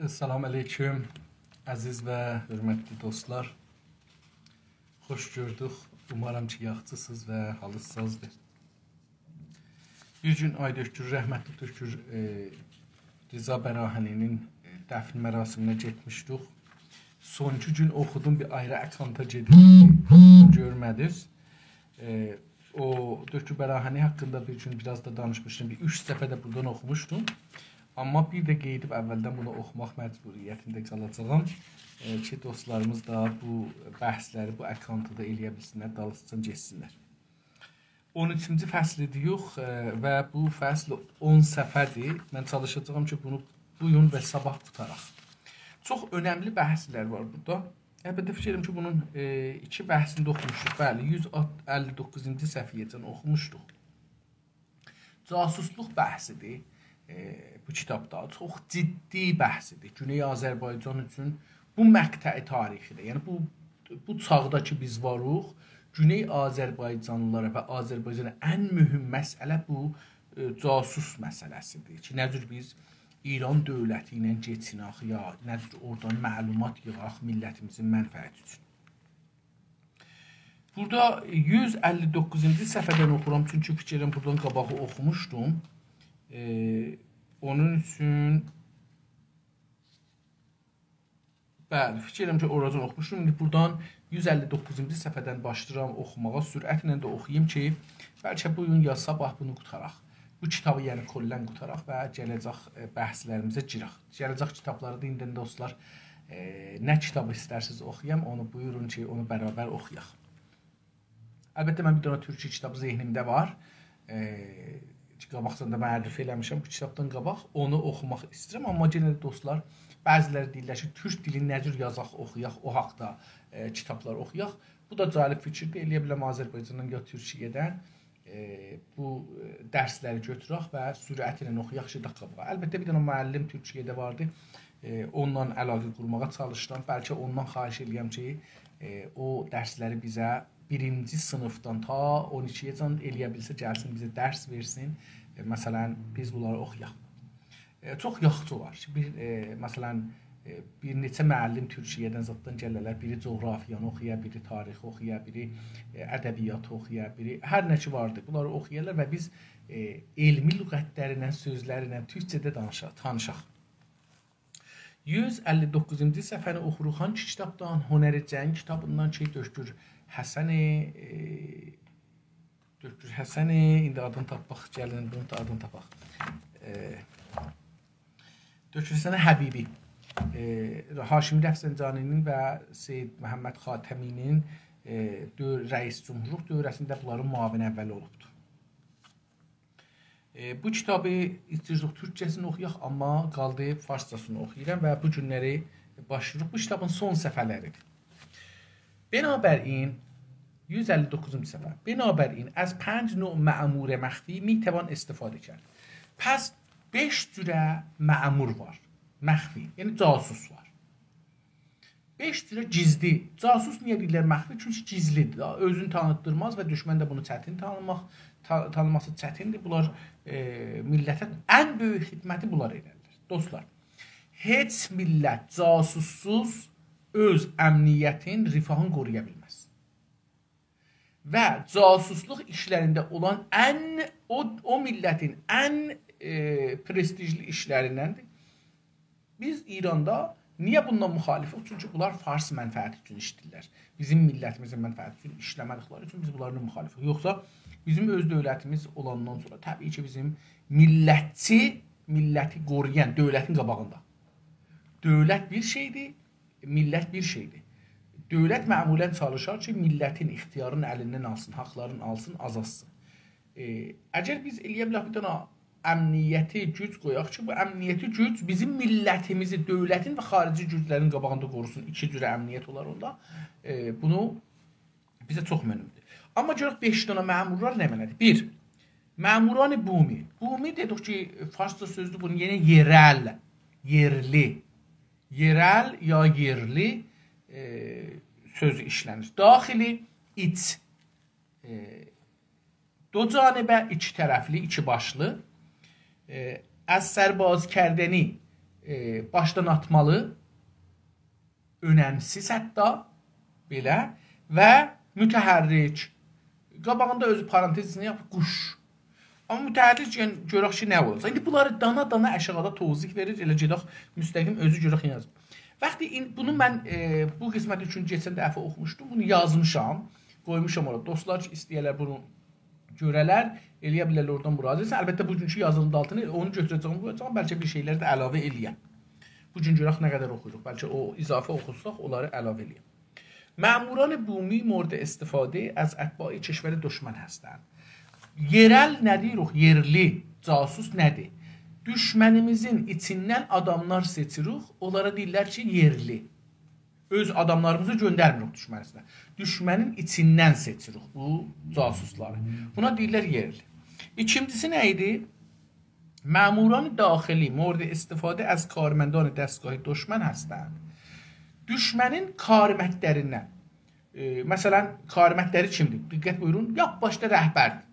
Salam aleyküm, əziz və hörmətli dostlar. Xoş gördük. Umarım ki, yaxşısınız və halınız sazdır. Bir gün Aydökür, rəhmətli Dökür Rıza Bərahəninin dəfn mərasiminə getmişdik. Sonuncu gün oxudum, bir ayrı akanta gedim. Görmədiniz. O Dökür Bərahəni haqqında bir gün biraz da danışmışdım. Bir 3 dəfə də buradan oxumuşdum. Amma bir də qeydib əvvəldən bunu oxumaq məcburiyyətində qalacağam ki, dostlarımız da bu bəhsləri bu əkantıda eləyə bilsinlər, dalısıcan geçsinlər. 13-cü fəslidir və bu fəsl 10 səfədir. Mən çalışacağam ki, bunu bu gün və sabah qutaraq. Çox önəmli bəhslər var burada. Əlbəttə fikirlərim ki, bunun 2 bəhsində oxumuşduq. Bəli, 159-cu səhifəyəcən oxumuşduq. Casusluq bəhsidir. Bu kitabda çox ciddi bəhsidir. Güney Azərbaycan üçün bu məqtəi tarixidir. Yəni bu çağda ki biz varıq, Güney Azərbaycanlılara və Azərbaycana ən mühüm məsələ bu casus məsələsidir. Ki, nə cür biz İran dövləti ilə geçinək ya, nə cür oradan məlumat yığaq millətimizin mənfəəti üçün. Burada 159-cu səhifədən oxuram, çünki fikirəm buradan qabağı oxumuşdum. Onun üçün bəli, fikirəm ki, oradan oxumuşdum. İndi buradan 159-cu səhifədən başlayıram oxumağa. Sürətlə də oxuyayım ki, bəlkə bu gün ya sabah bunu qutaraq. Bu kitabı yəni kollən qutaraq və gələcək bəhslərimizə girək. Gələcək kitabları da indi dostlar, nə kitabı istərsiniz oxuyam, onu buyurun ki, onu bərabər oxuyaq. Əlbəttə, mən bir dənə türkçe kitabı zehnimdə var. Qabaqdan da mərifə eləmişəm bu kitabdan qabaq. Onu oxumaq istəyirəm. Amma yenə də dostlar, bəziləri deyirlər ki, türk dilini nə cür yazaq, oxuyaq, o haqda kitablar oxuyaq. Bu da cəlib fikirdir. Eləyə biləm Azərbaycandan ya Türkiyədən bu dərsləri götürək və sürətlə oxuyaq ki, qabağa. Əlbəttə, bir dənə müəllim Türkiyədə vardı. Onunla əlaqə qurmağa çalışıram. Bəlkə ondan xahiş eləyəm ki, o dərsləri bizə birinci sınıfdan ta 12-yəcən eləyə bilsə, gəlsin bizə dərs versin. Məsələn, biz bunları oxuyaq. Çox yaxşı var ki, məsələn, bir neçə müəllim Türkiyədən zaddan gəlirlər. Biri coğrafiyanı oxuya, biri tarixi oxuya, biri ədəbiyyatı oxuya, biri hər nə ki vardır. Bunları oxuyarlar və biz elmi lüğətlərinə, sözlərinə, türkçədə tanışaq. 159-cu səhifəni oxuruq. Hangi kitabdan? Honəri Cəng kitabından ki, Dökür Həsəni, indi adını tapaq, gəlin, bunun da adını tapaq. Dökür Həsəni Həbibi, Haşimi Rəfsəncaninin və Seyyid Məhəmməd Xatəminin rəis cümhurluq dövrəsində bunların müavin əvvəli olubdur. Bu kitabı istəyirik türkçəsini oxuyaq, amma qaldı farsçasını oxuyuram və bu günləri başlayırıq. Bu kitabın son səfərləridir. بنابراین 159 صفحه بنابراین از 5 نوع مأمور مخفی میتوان استفاده کرد. پس 5 cürə məmur var. Məxfi, yəni casus var. 5 cürə gizli. Casus niyə deyirlər məxfi? Çünki gizlidir. Özünü tanıtdırmaz və düşmən də bunu çətin tanıması çətindir. Bunlar millətə ən böyük xidməti bunlar edirlər. Dostlar, heç millət casussuz öz əmniyyətin, rifahını qoruya bilməz. Və casusluq işlərində olan o millətin ən prestijli işlərindəndir. Biz İranda niyə bundan müxalifik? Çünki bunlar fars mənfəəti üçün işləyirlər. Bizim millətimizin mənfəəti üçün işləmədikləri üçün biz bunlarla müxalifik. Yoxsa bizim öz dövlətimiz olandan sonra təbii ki, bizim milləti qoruyan dövlətin qabağında. Dövlət bir şeydir, millət bir şeydir. Dövlət məmulən çalışar ki, millətin ixtiyarını əlindən alsın, haqlarını alsın, azalsın. Əgər biz eləyə bilək bir dənə əmniyyəti güc qoyaq ki, bu əmniyyəti güc bizim millətimizi, dövlətin və xarici güclərin qabağında qorusun. 2 cürə əmniyyət olar onda. Bunu bizə çox mənimdir. Amma görək 5 dənə məmurlar nə mənədir? 1. Məmurani bumi. Bumi dedik ki, farsça sözdür, bunun yenə yerəl, yerli. Yerel ya yerli söz işlənir. Daxili, iç. Do canibə, iki tərəfli, iki başlı. Əz sərbaz kərdəni başdan atmalı, önəmsiz hətta belə və mütəhərrik. Qabağında özü parantezini yapıb quş. Amma mütəhərrik görək ki, nə olacaq? İndi bunları dana-dana aşağıda tozih verir, elə gedək müstəqim özü görək yazır. Vaxtı bunu mən bu qismət üçün keçən dəfə oxumuşdum, bunu yazmışam, qoymuşam orada. Dostlar ki, istəyərlər bunu görələr, eləyə bilərlər oradan müraciət. Əlbəttə bugünkü yazının altını onu götürəcəm, qoyacağam, bəlkə bir şeyləri də əlavə eləyəm. Bu gün görək nə qədər oxuyuruq, bəlkə o izafə oxursaq onları əlavə eləyəm. مأموران بومی مورد استفاده از اتباع کشور دشمن هستند. Yerel nədir? Yerli, casus nədir? Düşmənimizin içindən adamlar seçirik, onlara deyirlər ki, yerli. Öz adamlarımızı göndərmirik düşmənisinə. Düşmənin içindən seçirik bu casusları. Buna deyirlər yerli. İkincisi nə idi? مأموران داخلی مورد استفاده از کارمندان دستگاه دشمن هستند. Düşmənin karmətlərindən. Məsələn, karmətləri kimdir? Diqqət buyurun. Yap başda rəhbərdir.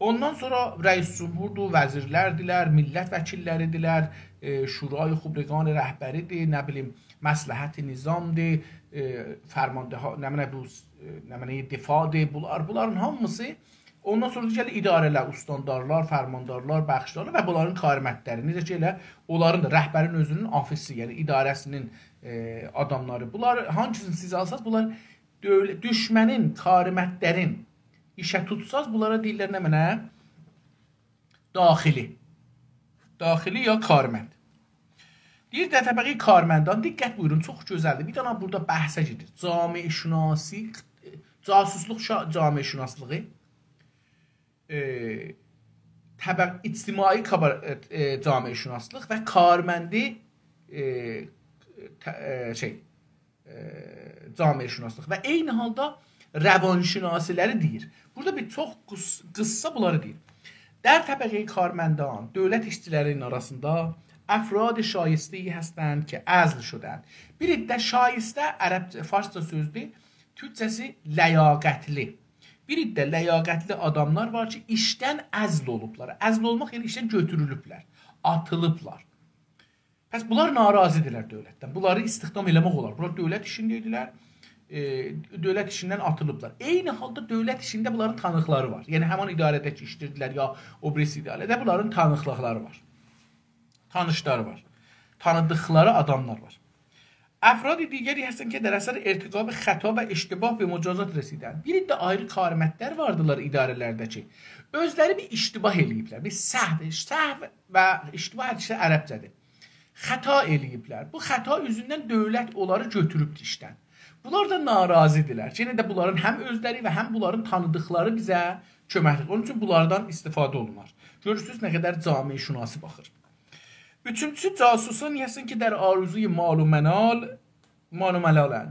Ondan sonra rəis cumhurdur, vəzirlərdilər, millət vəkilləridirlər, şurayı xubreqan rəhbəridir, nə bilim, məsləhət-i nizamdır, fərmandeha, difadır, bunların hamısı. Ondan sonra gəlir idarələr, ustandarlar, fərmandarlar, bəxşdarlar və bunların karmətləri. Necə ki, elə onların da rəhbərin özünün ofisi, yəni idarəsinin adamları. Bunlar hangisini siz alsaz, bunlar düşmənin, karmətlərin işə tutsaz, bunlara deyirlər nə mənə? Daxili. Daxili ya karmənd. Deyir də təbəqi karməndan, diqqət buyurun, çox gözəldir. Bir dana burada bəhsə gedir. Camiə-şünasi, casusluq camiə-şünaslığı, ictimai camiə-şünaslıq və karməndi camiə-şünaslıq və eyni halda rəvanşünasiləri deyir. Burada bir çox qıssa bunları deyir. در طبقه کارمندان دولت işçilərin arasında افراد شایسته‌ای هستند که عزل شدند. Bir iddə şayistə ərəbcə, farsça sözdür. Türkçəsi ləyaqətli. Bir iddə ləyaqətli adamlar var ki, işdən əzl olublar. Əzl olmaq yəni işdən götürülüblər, atılıblar. Pəs bunlar narazıdırlar dövlətdən. Bunları istihdam eləmək olar. Bunlar dövlət işindəydilər. Dövlət işindən atılıblar. Eyni halda dövlət işində bunların tanıqları var. Yəni həmin idarədəki işlərdilər ya o birisi idarədə bunların tanıqlıqları var. Tanışları var. Tanıdıqları adamlar var. افراد دیگری هستند که در اثر ارتکاب خطا و اشتباه به مجازات رسیدند. Bir də ayrı karmətlər vardılar idarələrdəki. Özləri bir iştibah eləyiblər. Bir səhv və iştibah hədisi ərəbcədir. Xəta eləyiblər. Bu xəta üzündən dövlət onları götürübdür işdən. Bunlar da narazıdırlar. Yenə də bunların həm özləri və həm bunların tanıdıqları bizə köməkdir. Onun üçün bunlardan istifadə olunur. Görürsünüz nə qədər camiə-şünası baxır. Üçüncüsü casusun yəsin ki, der arzuyu malum-məlal.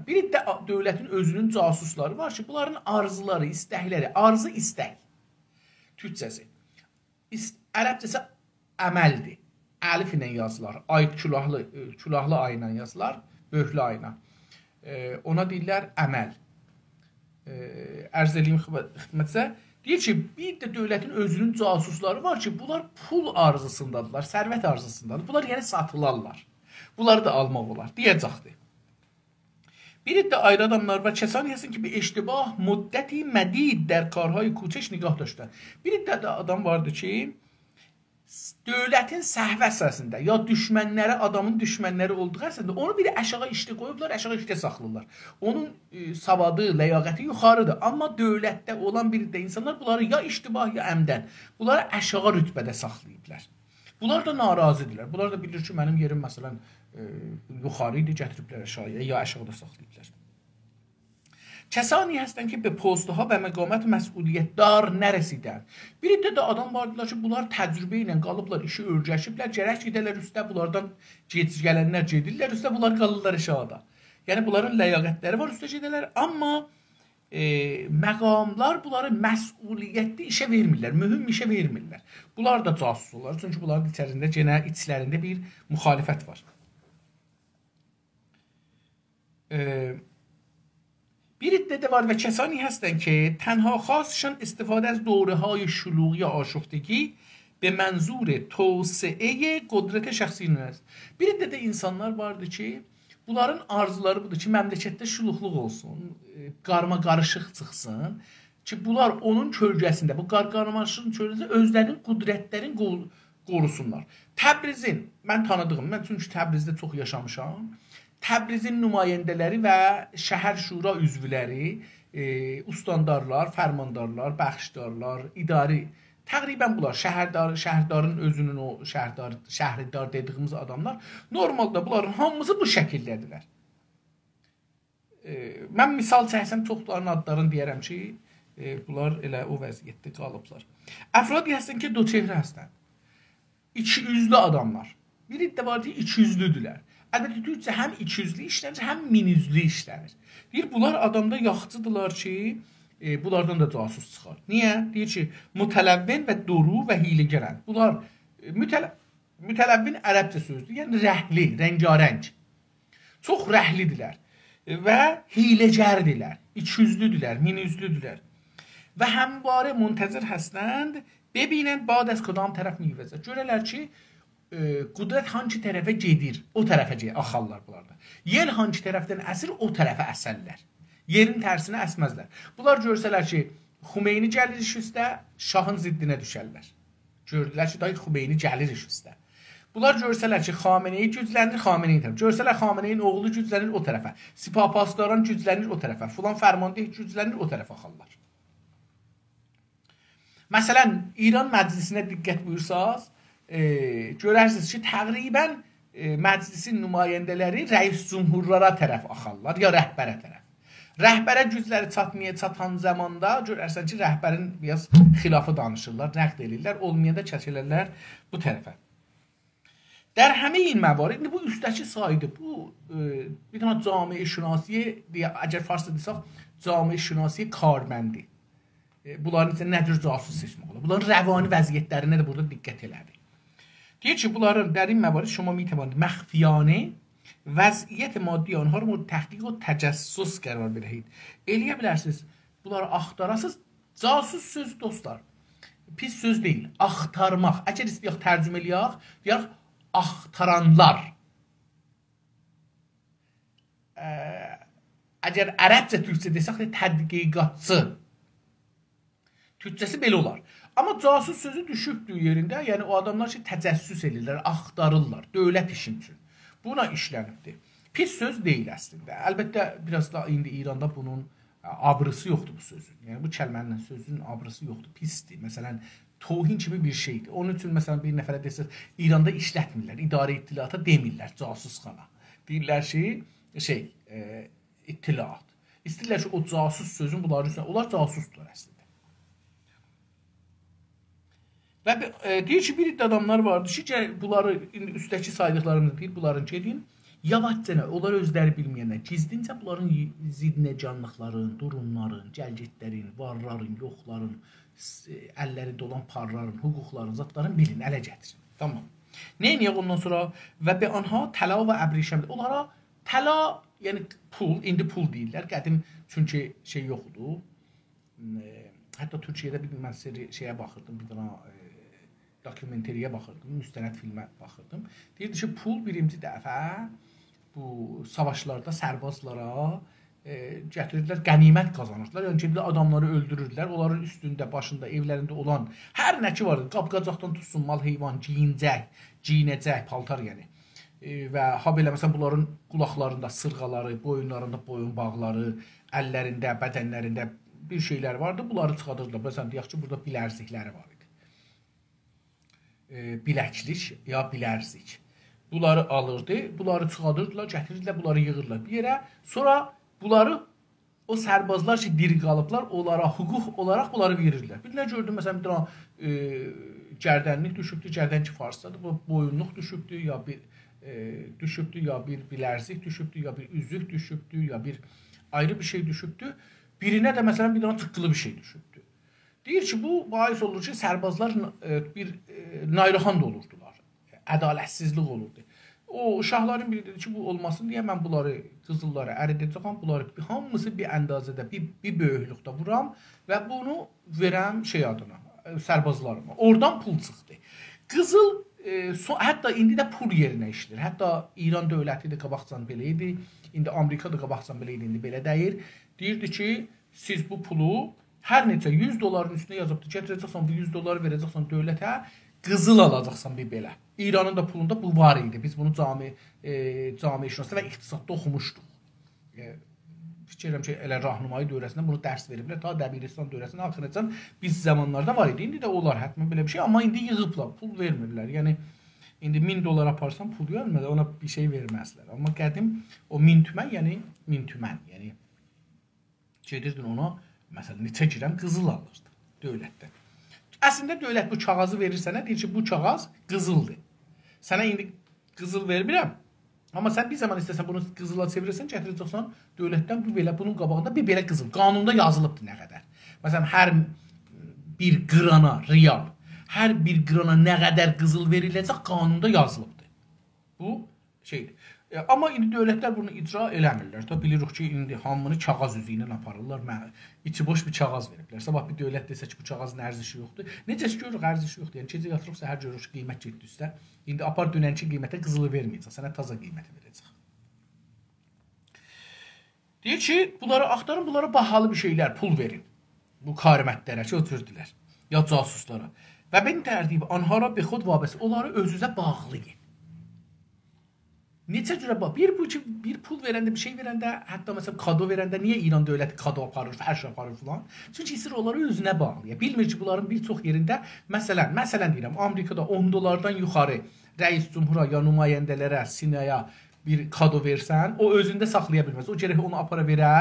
Bir də dövlətin özünün casusları var ki, bunların arzuları, istəkləri, arzu istək. Türkçəsi. Ərəbcəsi əməldir. Əlif ilə yazılar. Ay külahlı ay ilə yazılar. Böyüklü ay ilə. Ona deyirlər əməl. Ərz edeyim xidmətsə. Deyir ki, bir də dövlətin özünün casusları var ki, bunlar pul arzusundadırlar, sərvət arzusundadırlar. Bunlar yəni satılarlar. Bunları da almaq olar, deyəcəkdir. Bir də ayrı adamlar var, kəsan yesin ki, bir eştibah müddəti mədid der karhay kuçeş nigah daşlar. Bir də adam vardı ki, dövlətin səhv əsasında ya düşmənləri, adamın düşmənləri olduğu əsasında onu bir aşağı işdə qoyublar, aşağı işdə saxlayırlar. Onun savadı, ləyaqəti yuxarıdır. Amma dövlətdə olan bir də insanlar bunları ya iştibah ya əmdən, bunları aşağı rütbədə saxlayıblar. Bunlar da narazıdırlar. Bunlar da bilir ki, mənim yerim məsələn yuxarı idi, gətiriblər aşağıya ya aşağıda saxlayıblar. Kəsani həstən ki, be postuha və məqamət məsuliyyətdar nərəsidən. Bir də adam vardılar ki, bunlar təcrübə ilə qalıblar, işi örgəşiblər, gərək gedərlər üstə, bunlardan gələnlər gedirlər, üstə bunlar qalırlar aşağıda. Yəni, bunların ləyaqətləri var, üstə gedərlər, amma məqamlar bunları məsuliyyətli işə vermirlər, mühüm işə vermirlər. Bunlar da casus olar, çünki bunların içlərində bir müxalifət var. Bir iddə var və kəsانی هستند که تنها خواستشان استفاده از دوره‌های شلوغی آشفتگی به منظور توسعه قدرت şəxsi nümayəndəsi. Bir də insanlar vardı ki, bunların arzuları budur ki, məmləkətdə şuluqluq olsun, qarma qarışıq çıxsın ki, bunlar onun kölgəsində, bu qarmaşığın kölgəsində özlərinin qüdrətlərini qorusunlar. Təbrizin, mən tanıdığım, mən çünki Təbrizdə çox yaşamışam, Təbrizin nümayəndələri və şəhər şura üzvləri, ustandarlar, fərmandarlar, bəxşdarlar, idari, təqribən bunlar, şəhərdarın özünün o şəhridar dediyimiz adamlar, normalda bunların hamısı bu şəkildədirlər. Mən misal çəksəm çoxlarının adlarını deyərəm ki, bunlar elə o vəziyyətdə qalıblar. Əfrad yazsın ki, doçevrə həstən. İki yüzlü adamlar. Biri də var ki, iki yüzlüdürlər. Əlbəttə, türkcə həm iki yüzlü işlənir, həm min yüzlü işlənir. Deyir, bunlar adamda yaxçıdırlar ki, bunlardan da casus çıxar. Niyə? Deyir ki, mütələvvin və duru və hiləgərən. Bunlar mütələvvin ərəbcə sözdür, yəni rəhli, rəngarəng. Çox rəhlidirlər və hiləgərdirlər, ikiyüzlüdürlər, minüzlüdürlər. Və həmvarə müntəzir həstənd, bebinən bad əz qudam tərəf miyvəzə. Görərlər ki, qudrət hangi tərəfə gedir, o tərəfə axarlar bunlarda. Yer hangi tərəfdən əsir, o tərəfə əsərlər. Yerin tərsinə əsməzlər. Bunlar görsələr ki, Xümeyni gəlir iş üstə, şahın ziddinə düşərlər. Gördülər ki, dahi Xümeyni gəlir iş üstə. Bunlar görsələr ki, Xameneyi güclənir, Xameneyi tərəfə. Görsələr Xameneyin oğlu güclənir, o tərəfə. Sipahpasdaran güclənir, o tərəfə. Filan fərmandeh güclənir, o tərəfə axarlar. Məsələn, İran məclisinə diqqət buyursaz, görərsiniz ki, təqribən məclisin nümayəndələri rəis cümhurlara tərəf axarlar, ya rəhbərə tərəf. Rəhbərə gücləri çatan zamanda görərsən ki, rəhbərin biraz xilafı danışırlar, nəqd edirlər, olmayanda çəkilərlər bu tərəfə. Dər həmin məvarid, indi bu üstəki saydı, bu bir dənə cami-i şünasiyə, əgər farsda desaq, cami-i şünasiyə karbəndi. Bunların içində nə cür casus seçmək olur? Bunların rəvani vəziyyətlərinə də burada diqqət elədik. Deyir ki, bunların dərin məvarid şuma میتوانید مخفیانه vəziyyət maddi onları mورد تحقیق و تجسس qərar verəyid. Eləyə bilərsiniz, bunları axtarasınız. Casus sözü dostlar, pis söz deyil, axtarmaq. Əgər istəyək tərcümə eləyək, deyək, axtaranlar. Əgər ərəbcə türkcə desək, tədqiqatçı. Türkçəsi belə olar. Amma casus sözü düşübdür yerində, yəni o adamlar ki, təcəssüs edirlər, axtarırlar, dövlət işin üçün. Buna işlənibdir. Pis söz deyil əslində. Əlbəttə, biraz da indi İranda bunun abrısı yoxdur bu sözün. Yəni bu kəlmənin sözün abrısı yoxdur, pisdir. Məsələn, tohin kimi bir şeydir. Onun üçün məsələn bir nəfərə desək, İranda işlətmirlər, idarə ittilata demirlər, casusxana. Deyirlər ki, ittilat. İstəyirlər ki, o casus sözün bunların üstünə, onlar casusdur əslində. Və deyir ki, bir adamlar vardır ki, bunları üstəki saydıqlarımız deyir, bunların gedin, yavaşcana, onlar özləri bilməyənlər, gizlincə bunların zidnəcanlıqların, durumların, gəlgetlərin, varların, yoxların, əllərində olan parların, hüquqların, zatların bilin, ələ gətirin. Tamam. Neyniyək ondan sonra? Və be anha təla və əbrişəmdir. Onlara təla, yəni pul, indi pul deyirlər, qədim çünki şey yoxdur. Hətta Türkiyədə bir mən şeyə baxırdım, bir dana dokumenteriyə baxırdım, müstənəd filmə baxırdım. Deyirdi ki, pul birinci dəfə bu savaşlarda sərbazlara gətirirdilər, qənimət qazanırdılar. Yəni ki, adamları öldürürdülər, onların üstündə, başında, evlərində olan hər nə ki vardı, qab-qacaqdan tutsun, mal, heyvan, giyinəcək, paltar yəni. Və ha belə məsələn, bunların qulaqlarında sırğaları, boyunlarında boyun bağları, əllərində, bədənlərində bir şeylər vardı, bunları çıxadırdılar. Məsələn, deyək ki, burada bilərzikləri var idi. Biləklik ya bilərzik. Bunları alırdı, bunları çıxadırdılar, gətirirdilər, bunları yığırlar bir yerə. Sonra bunları o sərbazlar ki, diri qalıblar, onlara hüquq olaraq bunları verirdilər. Bir nə gördüm, məsələn, bir dənə gərdənlik düşübdü, gərdənki farsdadır, bu boyunluq düşübdü, ya bir düşübdü, ya bir bilərzik düşübdü, ya bir üzük düşübdü, ya bir ayrı bir şey düşübdü. Birinə də məsələn bir dənə tıqqılı bir şey düşübdü. Deyir ki, bu bahis olur ki, sərbazlar bir nayrahan da olurdular. Ədalətsizlik olurdu. O şahların biri dedi ki, bu olmasın deyə mən bunları, qızılları əridəcəm, bunları hamısı bir əndazədə, bir böyüklükdə vuram və bunu verəm şey adına, sərbazlarıma. Oradan pul çıxdı. Qızıl hətta indi də pul yerinə işləyir. Hətta İran dövləti də qabaqcan belə idi. İndi Amerika da qabaqcan belə idi. İndi belə deyir. Deyirdi ki, siz bu pulu hər neçə 100 doların üstünə yazıbdı. Gətirəcəksən bu 100 doları verəcəksən dövlətə, qızıl alacaqsan bir belə. İranın da pulunda bu var idi. Biz bunu cami şünaslığı və iqtisadda oxumuşduq. Fikirəm ki, elə Rahnumai dövrəsində bunu dərs veriblər. Ta Dəbiristan dövrəsində axırıcan biz zamanlarda var idi. İndi də olar həttəmən belə bir şey. Amma indi yığıblar, pul vermirlər. Yəni, indi 1000 dolar aparsan pul vermir, ona bir şey verməzlər. Amma qədim o 1000 tümən, yəni 1000 tümən. Yəni, gedirdin ona, məsələn, neçə girəm qızıl alırdı dövlətdə. Əslində dövlət bu kağızı verir sənə, deyir ki, bu kağız qızıldır. Sənə indi qızıl vermirəm. Amma sən bir zaman istəsən bunu qızıla çevirirsən, gətirəcəksən dövlətdən bu belə, bunun qabağında bir belə qızıl. Qanunda yazılıbdır nə qədər. Məsələn, hər bir qrana real, hər bir qrana nə qədər qızıl veriləcək qanunda yazılıbdır. Bu şeydir. Amma indi dövlətlər bunu icra eləmirlər. Tabi bilirik ki, indi hamını kağız üzü ilə aparırlar. İçi boş bir kağız veriblər. Sabah bir dövlət desə ki, bu kağızın ərzişi yoxdur. Necə ki, görürük, ərzişi yoxdur. Yəni, gecə yatırıq, səhər görürük ki, qiymət getdi üstə. İndi apar dönənki qiymətə qızılı verməyəcək. Sənə taza qiyməti verəcək. Deyir ki, bunları axtarın, bunlara bahalı bir şeylər, pul verin. Bu karimətlərə ki, ötürdülər. Ya casuslara. Və ben tərtib, anhara bi xud vabəsi. Onları özünüzə bağlayın. Neçə cürə bax, bir pul verəndə, bir şey verəndə, hətta məsələn kado verəndə niyə İran dövləti kado aparır, hər şey aparır filan? Çünki istəyir onları özünə bağlayır. Bilmir ki, bunların bir çox yerində, məsələn deyirəm, Amerikada 10 dolardan yuxarı rəis cümhura ya nümayəndələrə, sinaya bir kado versən, o özündə saxlaya bilməz. O gərək onu apara verə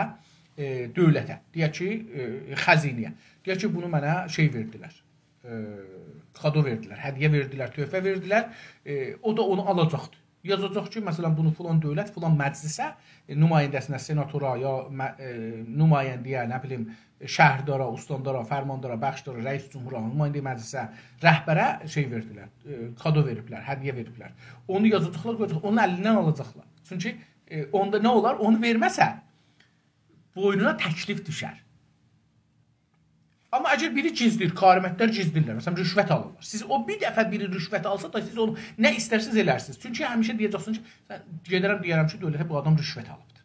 dövlətə. Deyək ki, xəzinəyə. Deyək ki, bunu mənə şey verdilər. Kado verdilər, hədiyyə verdilər, töhfə verdilər. O da onu alacaqdır. Yazacaq ki, məsələn, bunu filan dövlət, filan məclisə, nümayəndəsinə, senatora, ya nümayəndəyə, nə bilim, şəhrdara, ustandara, fərmandara, bəxşdara, rəis cümhura, nümayəndə məclisə, rəhbərə şey verdilər, kado veriblər, hədiyyə veriblər. Onu yazacaqlar, onun əlindən alacaqlar. Çünki onda nə olar? Onu verməsə, boynuna təklif düşər. Amma əgər biri gizdir, karimətlər gizdirlər, məsələn, rüşvət alırlar. Siz o bir dəfə biri rüşvət alsa da siz onu nə istərsiniz elərsiniz. Çünki həmişə deyəcəksiniz ki, gedərəm deyərəm ki, dövlətə bu adam rüşvət alıbdır.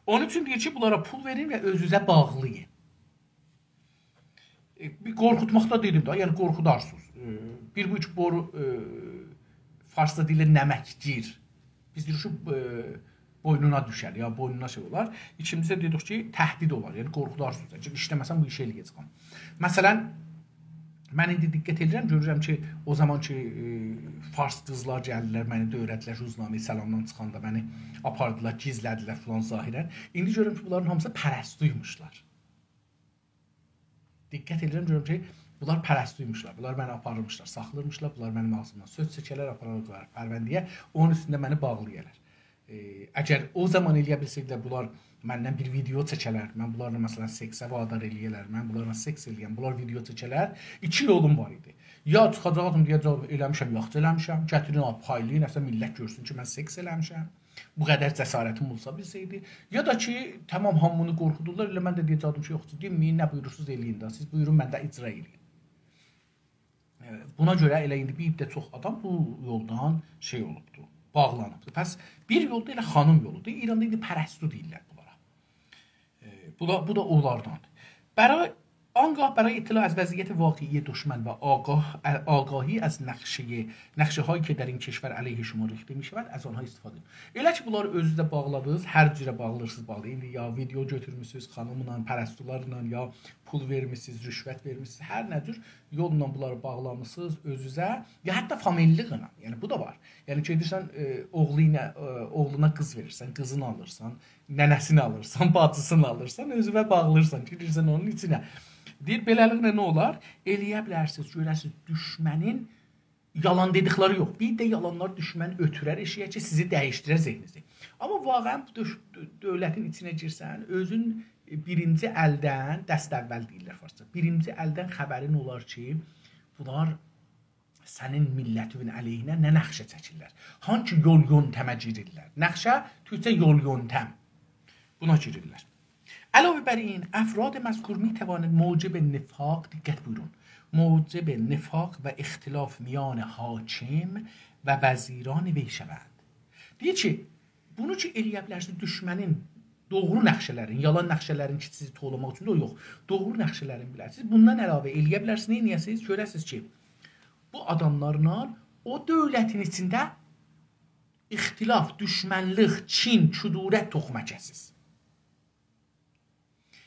Onun üçün deyir ki, bunlara pul verin və özünüzə bağlayın. Bir qorxutmaqda dedim da, yəni qorxudarsınız. Bir bu üç boru farsda deyilir nəməkgir. Biz deyirik ki, boynuna düşər, ya boynuna şey olar. İkincisi dedik ki, təhdid olar, yəni qorxudarsınız. Çünki işləməsən bu işə eləyəcəm. Məsələn, mən indi diqqət edirəm, görürəm ki, o zaman ki, fars qızlar gəldilər, məni dövrətlər, Ruznami Səlamdan çıxanda məni apardılar, gizlədilər filan zahirən. İndi görürəm ki, bunların hamısı pərəstüymüşlər. Diqqət edirəm, görürəm ki, bunlar pərəstüymüşlər. Bunlar məni aparırmışlar, saxlırmışlar. Bunlar mənim ağzımdan söz çəkələr, apararlar pərvəndiyə. Onun üstündə məni bağlayırlar. Əgər o zaman eləyə bilsəklər, bunlar məndən bir video çəkələr, mən bunlarla məsələn seksə vadar eləyələr, mən bunlarla seks eləyəm, bunlar video çəkələr, iki yolum var idi. Ya çıxacaqdım, deyəcəm, eləmişəm, yaxşı eləmişəm, gətirin, paylayın, əsə millət görsün ki, mən seks eləmişəm, bu qədər cəsarətim olsa bilsəydi. Ya da ki, tamam, hamını qorxudurlar, elə mən də deyəcəkdim ki, yoxdur, deməyin, nə buyurursunuz eləyin da, siz buyurun, mən də icra eləyin. Buna görə elə indi bir də çox adam bu yoldan şey olubdur. Bağlanıbdır. Pəs bir yolda elə xanım yoludur. İranda indi pərəstü deyirlər bunlara. Bu da onlardandır. آنگاه برای اطلاع از وضعیت واقعی دشمن و آگاهی از نقشه هایی که در این کشور علیه شما ریخته می şevad از آنها استفاده. Elə ki bunları özünüzdə bağladınız, hər cürə bağlayırsınız, bağlayın. İndi ya video götürmüsünüz xanımla, pərəstülarla, ya pul vermişsiniz, rüşvət vermişsiniz, hər nə cür yolla bunları bağlamışsınız özünüzə, ya hətta familiyla. Yəni bu da var. Yəni gedirsən oğluna qız verirsən, qızını alırsan, nənəsini alırsan, bacısını alırsan, özünə bağlayırsan, girirsən onun içinə. Deyir, beləliklə nə olar? Eləyə bilərsiniz, görəsiniz, düşmənin yalan dedikləri yox. Bir də yalanlar düşməni ötürər eşiyə ki, sizi dəyişdirər zehninizi. Amma vaqəən bu dövlətin içinə girsən, özün birinci əldən, dəst əvvəl deyirlər farsça, birinci əldən xəbərin olar ki, bunlar sənin millətin əleyhinə nə nəxşə çəkirlər? Hangi yol yöntəmə girirlər? Nəxşə, türkcə yol yöntəm. Buna girirlər. علاوه بر این افراد مذکور می توانند موجب نفاق، دقت buyurun، موجب نفاق و اختلاف میان حاکم و وزیران وی şəvənd. Deyir ki, bunu ki eləyə bilərsiniz düşmənin doğru nəxşələrin, yalan nəxşələrin ki sizi toğlamaq üçün də yox, doğru nəxşələrin bilərsiniz. Bundan əlavə eləyə bilərsiniz, neyəsiniz? Görəsiniz ki, bu adamlarla o dövlətin içində ixtilaf, düşmənlik, kin, kudurət toxuməkəsiz.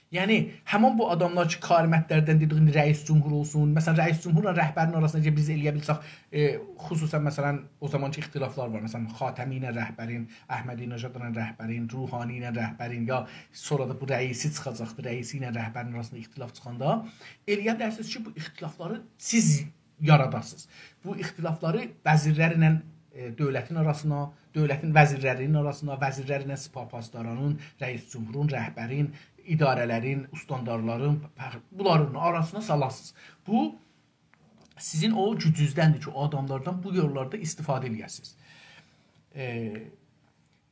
Yəni, həmin bu adamlar ki, karimətlərdən dediğin rəis cumhur olsun, məsələn, rəis cumhurla rəhbərin arasında biz eləyə bilsək, xüsusən, məsələn, o zamanki ixtilaflar var, məsələn, Xatəmi ilə rəhbərin, Əhmədi-Nəcad ilə rəhbərin, Ruhani ilə rəhbərin, ya sonra da bu rəisi çıxacaqdır, rəisi ilə rəhbərin arasında ixtilaf çıxanda, eləyə bilərsiniz ki, bu ixtilafları siz yaradasınız. Bu ixtilafları vəzirlərlə dövlətin arasına, dövlətin vəzirlərinin arasına, vəzirlərlə sipapazdaranın, rəis cumhurun, rəhbərin, idarələrin, ustandarların, bunların arasına salasınız. Bu, sizin o gücüzdəndir ki, o adamlardan bu yollarda istifadə edəsiniz.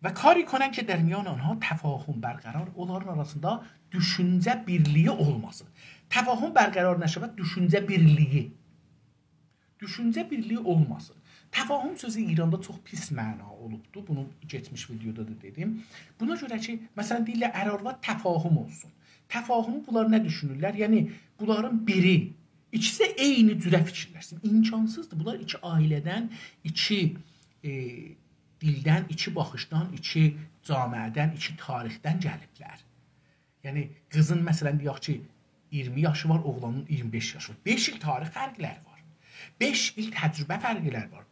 Və kari konən ki, dərmiyan onha təfahüm bərqərar, onların arasında düşüncə birliyi olmasın. Təfahüm bərqərar nəşəvət, düşüncə birliyi. Düşüncə birliyi olmasın. Təfahüm sözü İranda çox pis məna olubdur. Bunu geçmiş videoda da dedim. Buna görə ki, məsələn, deyirlər, ər-arvad təfahüm olsun. Təfahüm bunlar nə düşünürlər? Yəni, bunların biri, ikisi eyni cürə fikirlərsin. İmkansızdır. Bunlar iki ailədən, iki dildən, iki baxışdan, iki camiədən, iki tarixdən gəliblər. Yəni, qızın, məsələn, deyək ki, 20 yaşı var, oğlanın 25 yaşı var. 5 il tarix fərqləri var. 5 il təcrübə fərqləri var.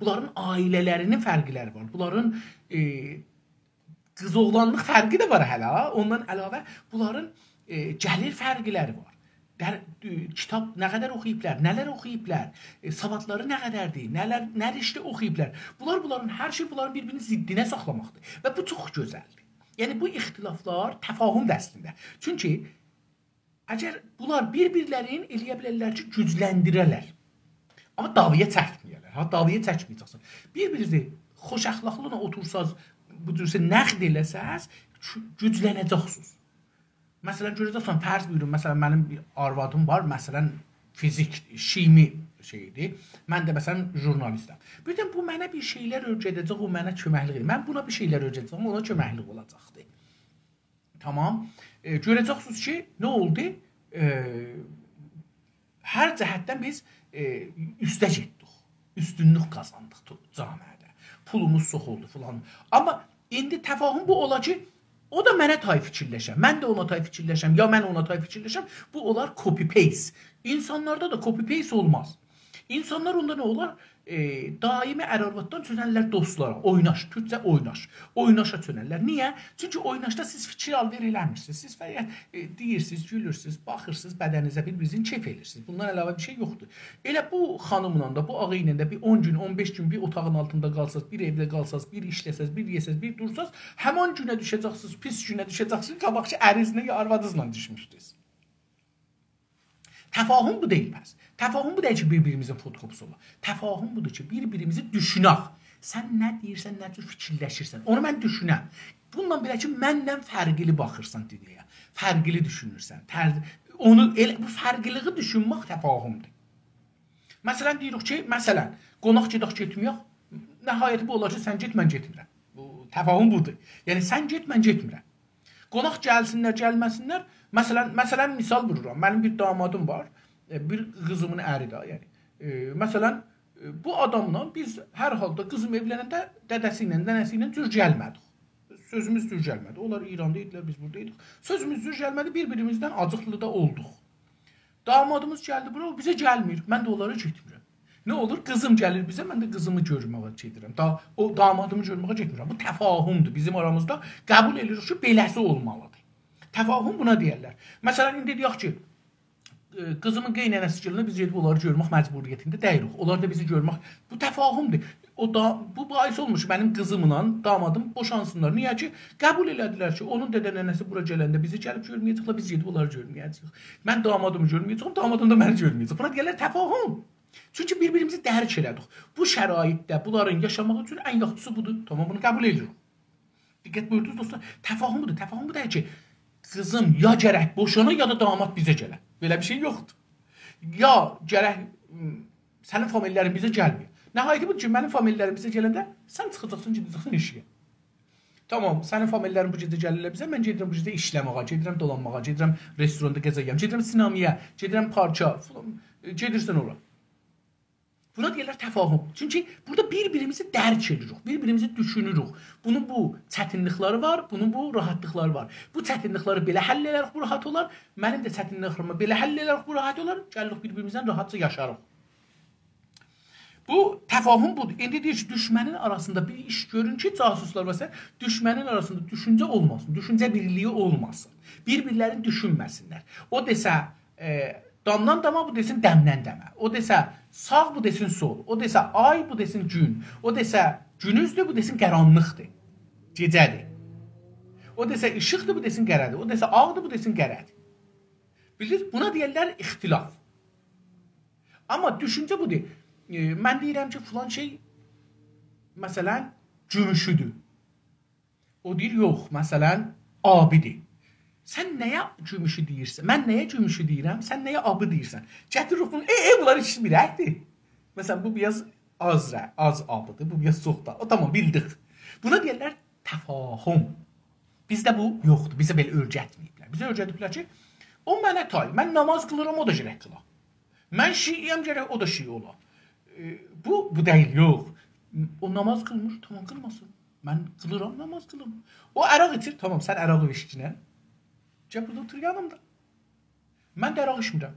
Bunların ailələrinin fərqləri var. Bunların qız-oğlanlıq fərqi də var hələ. Ondan əlavə bunların gəlir fərqləri var. Kitab nə qədər oxuyublar, nələr oxuyublar, savadları nə qədərdir, nə işdə oxuyublar. Bunların hər şey bunların bir-birinin ziddinə saxlamaqdır. Və bu çox gözəldir. Yəni bu ixtilaflar təfahüm dəstində. Çünki əgər bunlar bir-birlərini eləyə bilərlər ki, gücləndirələr. Amma davaya çəkməyərlər. Davaya çəkməyəcəksən. Bir-birinizi xoş əxlaqlı otursaz, bu cürsə nəqd eləsəz, güclənəcəksiniz. Məsələn, görəcəksən, fərz buyurun, məsələn, mənim bir arvadım var, məsələn, fizik, şimi şeydir. Mən də, məsələn, jurnalistəm. Birdən, bu mənə bir şeylər öyrədəcək, o mənə köməklik edir. Mən buna bir şeylər öyrədəcəm, ona köməklik olacaqdır. Tamam. Görəcəksiniz ki, nə oldu? Hər cəhətdən biz üstə getdik. Üstünlük qazandıq camiədə. Pulumuz çox oldu filan. Amma indi təfahüm bu ola ki, o da mənə tay fikirləşəm. Mən də ona tay fikirləşəm, ya mən ona tay fikirləşəm. Bu olar copy-paste. İnsanlarda da copy-paste olmaz. İnsanlar onda nə olar? Daimi ər-arvaddan çönərlər dostlara. Oynaş, türkcə oynaş. Oynaşa çönərlər. Niyə? Çünki oynaşda siz fikir alver eləmirsiniz. Siz deyirsiniz, gülürsünüz, baxırsınız, bədəninizə bir-birinizin keyf edirsiniz. Bundan əlavə bir şey yoxdur. Elə bu xanımla da, bu ağı ilə də bir 10 gün, 15 gün bir otağın altında qalsaz, bir evdə qalsaz, bir işləsəz, bir yesəz, bir dursaz, həman günə düşəcəksiniz, pis günə düşəcəksiniz, qabaq ki, ərinizlə ya arvadınızla düşmüşdünüz. Təfahüm bu deyilməz. Təfahüm bu deyil ki, bir-birimizin fotokopusu olur. Təfahüm budur ki, bir-birimizi düşünək. Sən nə deyirsən, nə cür fikirləşirsən, onu mən düşünəm. Bununla belə ki, məndən fərqli baxırsan dünyaya, fərqli düşünürsən. Bu fərqliliği düşünmək təfahümdür. Məsələn, deyirik ki, məsələn, qonaq gedək getməyək, nəhayəti bu olar ki, sən get, mən getmirəm. Təfahüm budur. Yəni, sən get, mən getmirəm. Qonaq gəlsinlər, gəlməsinlər. Məsələn, misal vururam. Mənim bir damadım var, bir qızımın əridir. Yəni, məsələn, bu adamla biz hər halda qızım evlənəndə dədəsi ilə, nənəsi ilə cür gəlmədik. Sözümüz cür gəlmədi. Onlar İranda idilər, biz buradaydıq. Sözümüz cür gəlmədi, bir-birimizdən acıqlı da olduq. Damadımız gəldi bura, o bizə gəlmir. Mən də onlara getmirəm. Nə olur? Qızım gəlir bizə, mən də qızımı görməyə gedirəm. O damadımı görməyə getmirəm. Bu təfahümdür. Bizim aramızda qəbul edirik ki, beləsi olmalıdır. Təfahüm buna deyərlər. Məsələn, indi deyək ki, qızımın qeynənəsi gəlinə biz gedib onları görmək məcburiyyətində deyirik. Onlar da bizi görmək. Bu təfahümdür. Bu bahis olmuş mənim qızımla damadım boşansınlar. Niyə ki? Qəbul elədilər ki, onun dədə-nənəsi bura gələndə bizi gəlib görməyəcəklər, biz gedib onları görməyəcəyik. Mən damadımı görməyəcəm, damadım da məni görməyəcək. Buna deyərlər təfahüm. Çünki bir-birimizi dərk elədik. Bu şəraitdə bunların yaşamaq üçün ən yaxşısı budur. Tamam, bunu qəbul edirik. Diqqət buyurdunuz dostlar. Təfahüm budur. Təfahüm bu deyir ki, qızım ya gərək boşana ya da damat bizə gələ. Belə bir şey yoxdur. Ya gərək sənin famililərin bizə gəlmir. Nəhayəti budur ki, mənim famililərim bizə gələndə sən çıxacaqsın, gedəcəksən işə. Tamam, sənin famililərin bu gecə gəlirlər bizə, mən gedirəm bu gecə işləməyə, gedirəm dolanmağa, gedirəm restoranda gəzəyəm, gedirəm sinemaya, gedirəm parka, gedirsən ora. Buna deyirlər təfahüm. Çünki burada bir-birimizi dərk edirik, bir-birimizi düşünürük. Bunun bu çətinlikləri var, bunun bu rahatlıqları var. Bu çətinlikləri belə həll edərək bu rahat olar, mənim də çətinliklərimi belə həll edərək bu rahat olar, gəlirik bir-birimizdən rahatca yaşarıq. Bu təfahüm budur. İndi deyir ki, düşmənin arasında bir iş görün ki, casuslar və sən düşmənin arasında düşüncə olmasın, düşüncə birliyi olmasın. Bir-birlərini düşünməsinlər. O desə damdan dama, bu desin dəmdən dəmə. O desə sağ, bu desin sol. O desə ay, bu desin gün. O desə günüzdür, bu desin qaranlıqdır. Gecədir. O desə işıqdır, bu desin qərədir. O desə ağdır, bu desin qərədir. Bilirsiniz, buna deyirlər ixtilaf. Amma düşüncə budur. Mən deyirəm ki, filan şey məsələn gümüşüdür. O deyir, yox, məsələn abidir. Sən nəyə gümüşü deyirsən? Mən nəyə gümüşü deyirəm? Sən nəyə abı deyirsən? Gətirik bunu, bunlar ikisi birəkdir. Məsələn, bu biraz az abıdır, bu biraz çox da. O tamam, bildik. Buna deyirlər təfahüm. Bizdə bu yoxdur, bizə belə öyrətməyiblər. Bizə öyrətiblər ki, o mənə tay, mən namaz qılıram, o da gərək qıla. Mən şiiyəm, gərək o da şiy ola. Bu deyil, yox. O namaz qılmır, tamam qılmasın. Mən qılıram, namaz qılım. O əraq içir, tamam, sən ərağı içkinə. Gəl burada otur yanımda. Mən də əraq içmirəm.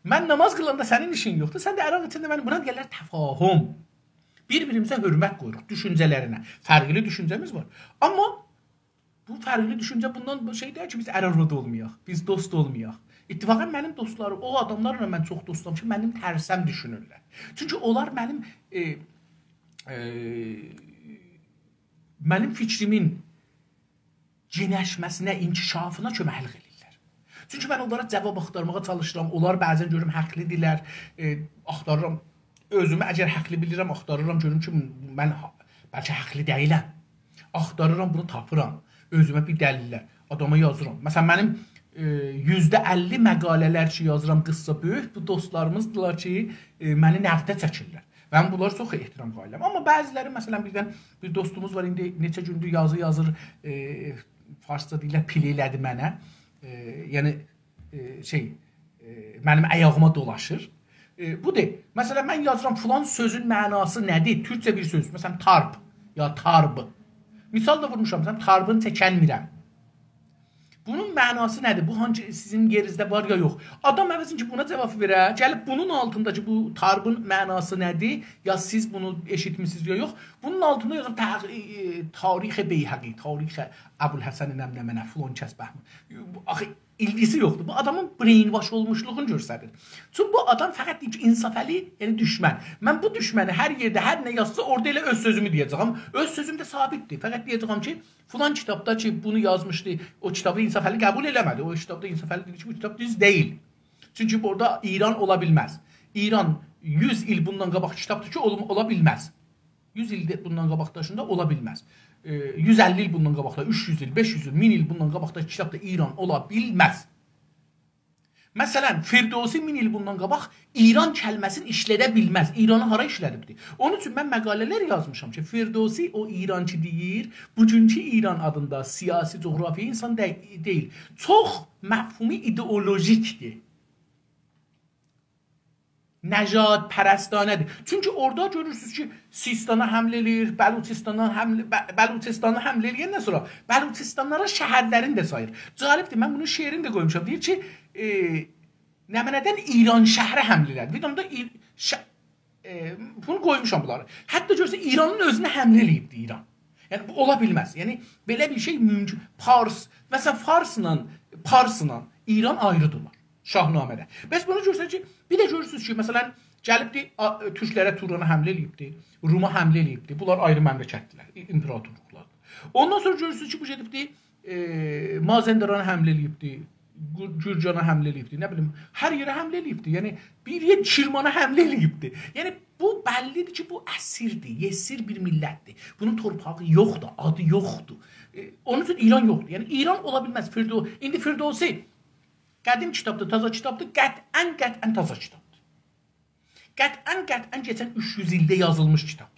Mən namaz qılanda sənin işin yoxdur, sən də əraq içində mənim. Buna deyirlər təfahüm. Bir-birimizə hörmət qoyuruq, düşüncələrinə. Fərqli düşüncəmiz var. Amma bu fərqli düşüncə bundan şey deyir ki, biz ərarada olmayaq, biz dost olmayaq. İttifaqən mənim dostlarım, o adamlarla mən çox dostam ki, mənim tərsəm düşünürlər. Çünki onlar mənim fikrimin genişləməsinə, inkişafına köməklik edirlər. Çünki mən onlara cavab axtarmağa çalışıram, onlar bəzən görürüm həqlidirlər, axtarıram, özümü əgər həqli bilirəm, axtarıram, görürüm ki, mən bəlkə həqli deyiləm. Axtarıram, bunu tapıram, özümə bir dəlillər, adama yazıram. Məsələn, mənim %50 məqalələr ki, yazıram qıssa böyük, bu dostlarımızdılar ki, məni nəqdə çəkirlər. Mən bunları çox ehtiram qayılım. Amma bəziləri, məsələn, bir dostumuz var, indi neçə gündür yazır, farsca deyirlər, pil elədi mənə. Yəni, mənim əyağıma dolaşır. Bu deyil. Məsələn, mən yazıram, filan sözün mənası nədir? Türkçə bir söz, məsələn, tarp, ya tarbı. Misal da vurmuşam, məsələn, tarbını çəkənmirəm. Bunun mənası nədir? Bu hangi sizin yerinizdə var ya yox? Adam əvəzin ki, buna cavab verə, gəlib bunun altındakı bu tarbın mənası nədir? Ya siz bunu eşitmişsiniz ya yox? Bunun altında yazım tarixi Beyhəqi, tarixi Əbülhəsən nəmnəmənə, filan kəs bəhmi. Axı, ilgisi yoxdur. Bu adamın brainwash olmuşluğunu göstərir. Çünki bu adam fəqət deyir ki, insafəli, yəni düşmən. Mən bu düşməni hər yerdə, hər nə yazsa, orada elə öz sözümü deyəcəm. Öz sözüm də sabitdir. Fəqət deyəcəm ki, filan kitabda ki, bunu yazmışdı, o kitabı insafəli qəbul eləmədi. O kitabda insafəli dedi ki, bu kitab düz deyil. Çünki burada İran ola bilməz. İran 100 il bundan qabaq kitabdır ki, ola bilməz. 100 il bundan qabaqdaşında ola bilməz. 150 il bundan qabaqda, 300 il, 500 il, 1000 il bundan qabaqda kitabda İran ola bilməz. Məsələn, Firdevsi 1000 il bundan qabaq İran kəlməsini işlədə bilməz. İranı hara işlədibdir? Onun üçün mən məqalələr yazmışam ki, Firdevsi o İrançı deyir, bugünkü İran adında siyasi, coğrafi insan deyil. Çox məfhumi ideolojikdir. Nəcad pərəstanədir. Çünki orada görürsünüz ki, Sistana həmlə eləyir, Bəluçistanı həmlə eləyir, nə sonra? Bəluçistanlara şəhərlərini də sayır. Cəlibdir, mən bunun şeirini də qoymuşam. Deyir ki, nəmənədən İran şəhərə həmlə elədi. Videomda bunu qoymuşam bunları. Hətta görürsə, İranın özünə həmlə eləyibdir İran. Yəni, bu ola bilməz. Yəni, belə bir şey mümkün. Məsələn, Farsla İran ayrıdırlar. Şahnamədə. Bəs bunu görürsünüz ki, bir də görürsünüz ki, məsələn, gəlibdir, türklərə, Turana həmlə eləyibdir, Ruma həmlə eləyibdir. Bunlar ayrı məmləkətdilər, imperatorluqlardır. Ondan sonra görürsünüz ki, bu gedibdir, Mazəndarana həmlə eləyibdir, Gürcana həmlə eləyibdir, nə bilim, hər yerə həmlə eləyibdir. Yəni, bir yer Şirmana həmlə eləyibdir. Yəni, Bu bəllidir ki, bu əsirdir, yesir bir millətdir. Bunun torpağı yoxdur, adı yoxdur. Onun üçün İran yoxdur. Yəni İran ola bilməz. İndi Firdevsi qədim kitabdır, taza kitabdır, qətlən taza kitabdır. Qətlən keçən 300 ildə yazılmış kitabdır.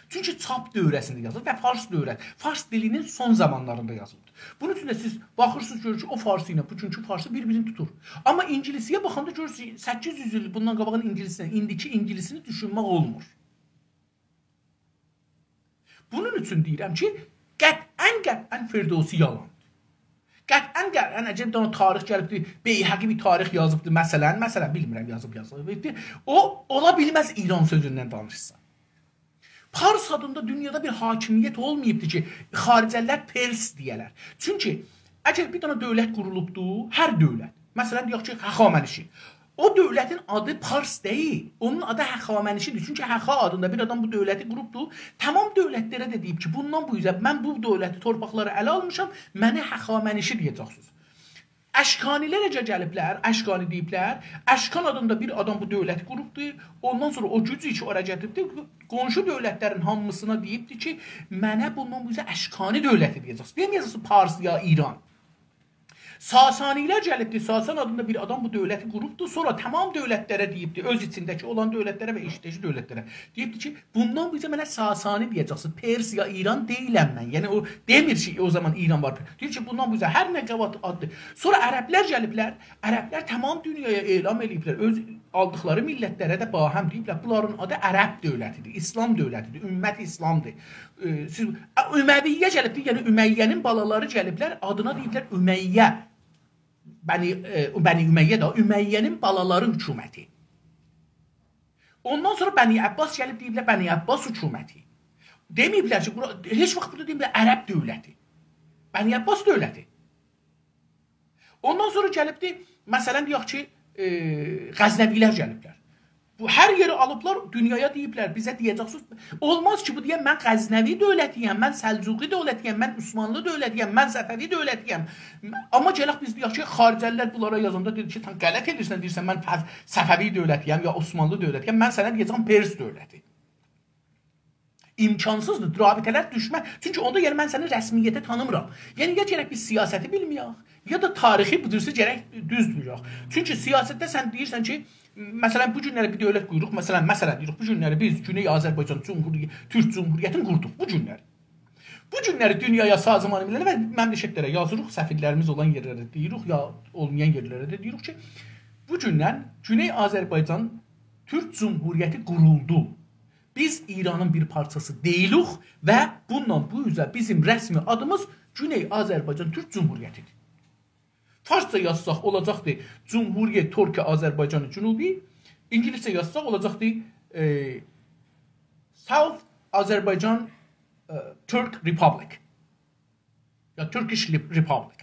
Çünki çap dövrəsində yazılır və fars dövrəsi. Fars dilinin son zamanlarında yazılır. Bunun üçün də siz baxırsınız, görürsünüz ki, o farsı ilə bugünkü farsı bir-birini tutur. Amma İngilisiyə baxanda görürsünüz, 800 il bundan qabağın İngilisindən indiki İngilisini düşünmək olmur. Bunun üçün deyirəm ki, qətlən Firdevsi yalandır. Qətlən əcəb də tarix gəlibdir, Beyhəqi bir tarix yazıbdır, məsələn, bilmirəm yazıb. O, ola bilməz İran sözündən danışsa. Pars adında dünyada bir hakimiyyət olmayıbdır ki, xaricələr Pers deyələr. Çünki əgər bir dənə dövlət qurulubdur, hər dövlət, məsələn deyək ki, Həxamənişi, o dövlətin adı Pars deyil, onun adı Həxamənişidir. Çünki Həxa adında bir adam bu dövləti qurubdur, tamam dövlətlərə də deyib ki, bundan bu yüzden mən bu dövləti, torpaqları ələ almışam, mənə Həxamənişi deyəcəksiniz. Əşkanilər gəliblər, Əşkani deyiblər, Əşkan adında bir adam bu dövləti qurubdur, ondan sonra o gücü ki, ora gətiribdir, qonşu dövlətlərin hamısına deyibdir ki, mənə bundan bu yüzden Əşkani dövləti deyəcəksiniz. Deməyəcəksiniz Pars ya İran. Sasanilər gəlibdir, Sasan adında bir adam bu dövləti qurubdur, sonra tamam dövlətlərə deyibdir, öz içindəki olan dövlətlərə və eşitdəki dövlətlərə deyibdir ki, bundan bizə mənə Sasani deyəcəksin, Pers ya İran deyiləm mən. Yəni o demir ki, o zaman İran var. Deyir ki, bundan bizə hər nə qavat addır. Sonra ərəblər gəliblər, ərəblər tamam dünyaya elan ediblər, öz aldıqları millətlərə də bahəm deyiblər. Bunların adı Ərəb dövlətidir, İslam dövlətidir, ümmət İslamdır. Üməviyyə gəlibdir, yəni Üməyyənin balaları gəliblər, adına deyiblər Üməyyə. Bəni Üməyyə də, Üməyyənin balaları hökuməti. Ondan sonra Bəni Abbas gəlib deyiblər, Bəni Abbas hökuməti. Deməyiblər ki, heç vaxt burada deyiblər Ərəb dövləti. Bəni Abbas dövləti. Ondan sonra gəlibdir, məsələn deyək ki, Qəznəvilər gəliblər. Bu hər yeri alıblar, dünyaya deyiblər, bizə deyəcəksiniz. Olmaz ki, bu deyəm, mən Qəznəvi dövlətiyəm, mən Səlcuqi dövlətiyəm, mən Osmanlı dövlətiyəm, mən Səfəvi dövlətiyəm. Amma gələk biz deyək ki, xaricəlilər bunlara yazanda deyir ki, sən qələt edirsən, deyirsən, mən Səfəvi dövlətiyəm ya Osmanlı dövlətiyəm, mən sənə deyəcəm Pers dövləti. İmkansızdır, rabitələr düşmək. Çünki onda yəni mən səni rəsmiyyətə tanımıram. Yəni ya gərək biz siyasəti bilməyək, ya da tarixi budursa gərək düz bilək. Çünki siyasətdə sən deyirsən ki, məsələn bu günləri bir dövlət quyuruq, məsələn deyirik, bu günləri biz Güney Azərbaycan Türk Cumhuriyyətini qurduq, bu günləri. Bu günləri dünyaya sazman millələrə və məmləkətlərə yazırıq, səfirlərimiz olan yerlərə deyirik, ya olmayan yerlərə də deyirik ki, bu gündən Güney Azərbaycan Türk Cumhuriyyəti quruldu. Biz İranın bir parçası deyilik və bundan bu üzrə bizim rəsmi adımız Güney Azərbaycan Türk Cumhuriyyətidir. Farsça yazsaq olacaqdır Cumhuriyyət Türkiyə Azərbaycanı Cünubi, İngiliscə yazsaq olacaqdır South Azərbaycan Türk Republic ya Turkish Republic.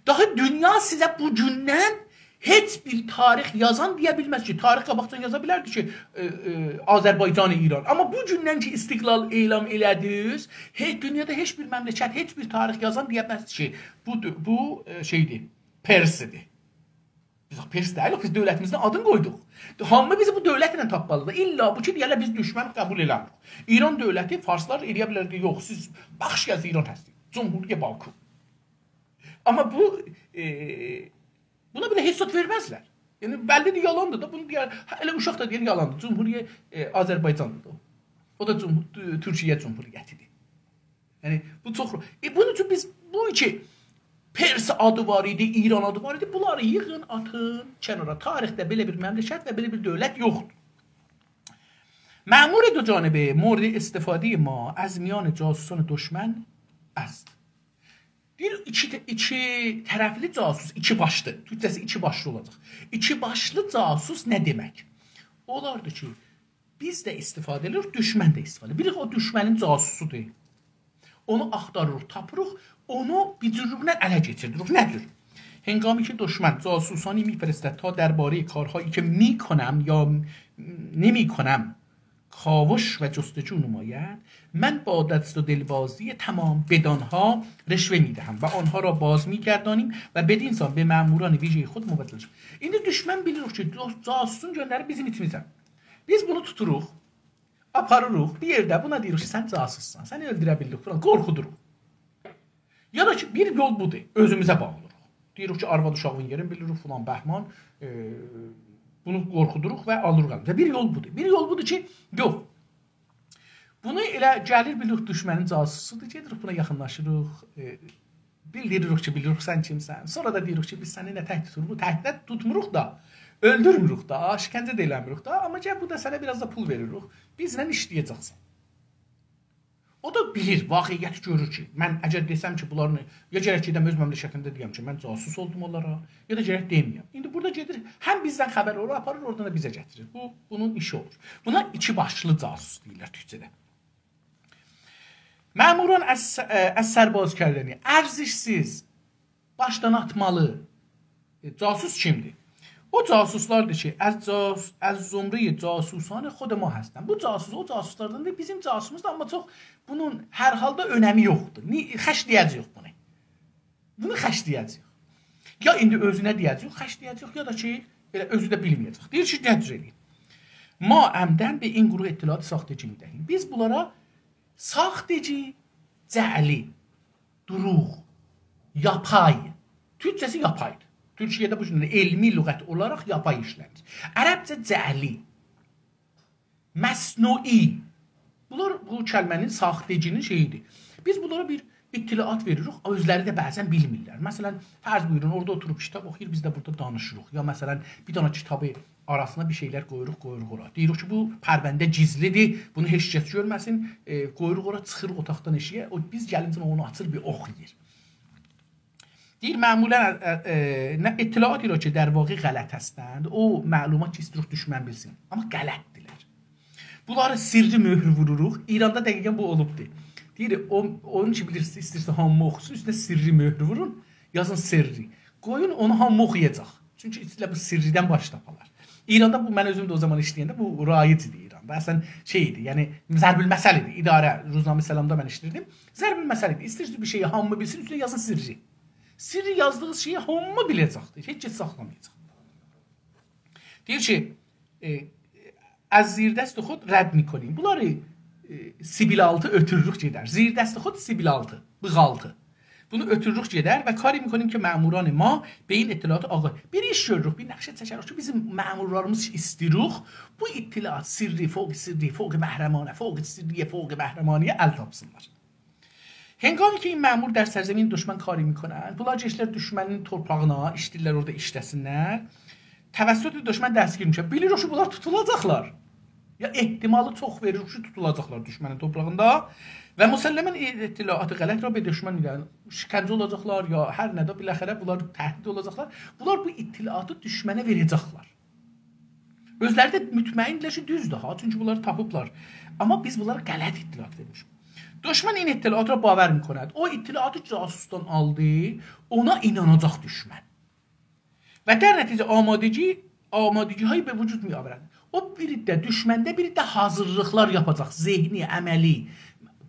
Daha dünya sizə bu gündən heç bir tarix yazan deyə bilməz ki, tarix qabaqcan yaza bilərdi ki, Azərbaycan-ı İran. Amma bu gündən ki, istiqlal elan elədiniz, dünyada heç bir məmləkət, heç bir tarix yazan deyə bilməz ki, bu şeydir, Persidir. Biz Pers deyilik, biz dövlətimizdən adını qoyduq. Hamı bizi bu dövlətlə tapmalıdır. İlla bu ki, deyərlər, biz düşmən qəbul eləmirik. İran dövləti, Farslar eləyə bilər ki, yox, siz baxış gəz İran həsdir. Cumhuriyyə Baku. Amma bu... Buna bile hesap vermezler. Yani belli de yalandı da bunu diğer hele uşaq da deyir yalandı. Cumhuriyet Azerbaycan'dı o. O da Türkiye Cumhuriyetidir. Yani bu çok bunun için biz bu iki Pers adı var idi, İran adı var idi. Bunları yığın, atın kenara. Tarixdə belə bir məmləkət və belə bir dövlət yoxdur. مأمور دو جانبه مورد استفاده ما از میان جاسوسان دشمن است. Bir iki tərəfli casus, iki başlı. Türkçəsi iki başlı olacaq. İki başlı casus nə demək? Olardı ki, biz də istifadə edirik, düşmən də istifadə edirik. O düşmənin casusudur. Onu axtarırıq, tapırıq, onu bir cürrüqlə ələ keçiririk. Nədir? هنگامی که دشمن جاسوسانی میفرستد تا درباره کارهایی که میکنم یا نمیکنم کاوش و جستجو نماید، من با دست و دلبازی تمام بدانها رشوه میدهم و آنها را باز میگردانیم و بدین سان به ماموران ویژه خود مبدل شد. İndi düşmən bilir ki, casusun gönderib bizim içimizə. Biz bunu tuturuq, aparırıq bir yerdə, buna deyirik ki, sən casussan, səni öldürə bildik falan, qorxuduruq. Ya da ki, bir yol budur, özümüzə bağlırıq. Deyirik ki, arvad uşağın yerini bilirik falan, bəhman, bunu qorxuduruq və alırıq əlimizə. Bir yol budur. Bir yol budur ki, yox. Bunu elə gəlir bilirik düşmənin casusudur, gedirik buna yaxınlaşırıq, bildiririk ki, bilirik sən kimsən. Sonra da deyirik ki, biz səni nə təhdid tuturuq? Bu təhdid tutmuruq da, öldürmürük da, şikəncə də eləmirik da, amma gəl bu da sənə biraz da pul veririk, bizlə işləyəcəksən. O da bilir, vaqiyyəti görür ki, mən əgər desəm ki, bunlarını, ya gərək edəm öz məmləkətində deyəm ki, mən casus oldum onlara, ya da gərək deməyəm. İndi burada gedir, həm bizdən xəbər olur, aparır, oradan da bizə gətirir. Bu, bunun işi olur. Buna iki başlı casus deyirlər Türkçədə. Məmuran əs-sərbaz kərdəni, ərzişsiz, başdan atmalı casus kimdir? O casuslardır ki, az zumri casusan xod ma hastən. Bu casus o casuslardan da bizim casusumuzdur, amma çox bunun hər halda önəmi yoxdur. Xəşləyəcəyik bunu. Bunu xəşləyəcəyik. Ya indi özünə deyəcəyik, xəşləyəcəyik, ya da ki, belə özü də bilməyəcək. Deyir ki, nədir eləyin? Ma əmdən bir in quru ettilatı saxteci midəyim. Biz bunlara saxteci, cəli, duruq, yapay. Türkçəsi yapaydır. Türkiyədə bu cümlə elmi lüğət olaraq yapay işlənir. Ərəbcə cəli, məsnui. Bunlar bu kəlmənin saxtecinin şeyidir. Biz bunlara bir ittilaat veririk, özləri də bəzən bilmirlər. Məsələn, fərz buyurun, orada oturub kitab oxuyur, biz də burada danışırıq. Ya məsələn, bir dana kitabı arasına bir şeylər qoyuruq ora. Deyirik ki, bu pərbəndə gizlidir, bunu heç kəs görməsin, qoyuruq ora, çıxırıq otaqdan eşiyə, biz gəlincə onu açır, bir oxuyur. Deyir, məmulən ittilaat ilə ki, در واقع غلط هستند. O məlumat ki, istirik düşmən bilsin. Amma qələtdirlər. Bunları sirri möhrü vururuq. İranda dəqiqən bu olubdur. Deyir, onun ki, bilirsiniz, istəyirsə hamı oxusun, üstünə sirri möhrü vurun, yazın sirri. Qoyun, onu hamı oxuyacaq. Çünki istəyirlər bu sirridən baş tapalar. İranda bu, mən özüm də o zaman işləyəndə bu raic idi İranda. Əslən şey idi, yəni zərbül məsəl idi. İdarə, Ruznamə Səlamda mən işləyirdim. Zərbül məsəl idi. İstəyirsə bir şeyi hamı bilsin, üstünə yazın sirri. Sirri yazdığınız şeyi hamı biləcəkdir. Heç kəs saxlamayacaq. Deyir ki, az zirdəst xod rədd mikoniyim. Bunları sibilaltı ötürürük gedər. Zirdəst xod sibilaltı, bığaltı. Bunu ötürürük gedər və kari mikoniyim ki, məmuran ma beyin ittilatı ağa. Bir iş görürük, bir nəqşə çəkərik ki, bizim məmurlarımız istəyirik. Bu ittilat sirri, fوق bəhrəmanə, fوق sirriyə, fوق bəhrəmanəyə əl tapsınlar. Hengami ki, məmur در سرزمین düşmən kari mikonən, bunlar keçlər düşmənin torpağına, işləyirlər orada işləsinlər. Təvəssüt düşmən dəstgir müşə. Bilirik ki, bunlar tutulacaqlar. Ya ehtimalı çox veririk ki, tutulacaqlar düşmənin torpağında. Və müsəlləmən ittilaatı qələt ra bir düşmən ilə şikəncə olacaqlar, ya hər nədə biləxərə bunlar təhdid olacaqlar. Bunlar bu ittilaatı düşmənə verəcəklər. Özləri də mütməindirlər ki, düzdür ha, çünki bunları tapıblar. Amma biz bunlara qələt ittilaat vermişik. Düşmən in ittilaat ra baver mikonəd. O ittilaatı casusdan aldı, ona inanacaq düşmən. Və der nəticə amadigi hay be vücud mi averəd. O biri də düşməndə biri də hazırlıqlar yapacaq, zehni, əməli.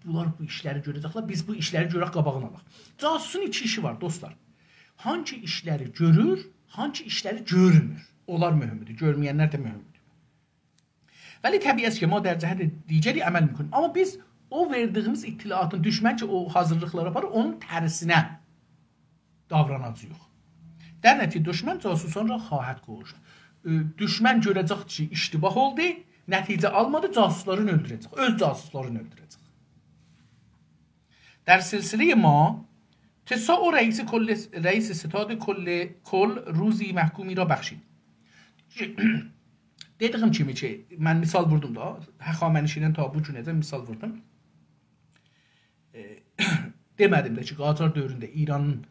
Bunlar bu işləri görəcəklər, biz bu işləri görək qabağına alaq. Casusun iki işi var dostlar. Hangi işləri görür, hangi işləri görmür. Onlar mühümdür, görməyənlər də mühümdür. Vəli təbiyyəsi ki, ma der cəhədə digəri əməl mümkün. Amma biz o verdiğimiz ittilaatın düşmən ki, o hazırlıqları var, onun tərsinə davranacaq. Der nəticə düşmən casusan ra xahət qoğuşur. Düşmən görəcək ki, iştibah oldu, nəticə almadı, casuslarını öldürəcək. Öz casuslarını öldürəcək. در سلسله ما تساع رئیس ستاد کل روزی محکومی را بخشید. Dediyim kimi ki, mən misal vurdum da, Həxamənişindən ta bu günəcə misal vurdum. Demədim də ki, Qacar dövründə İranın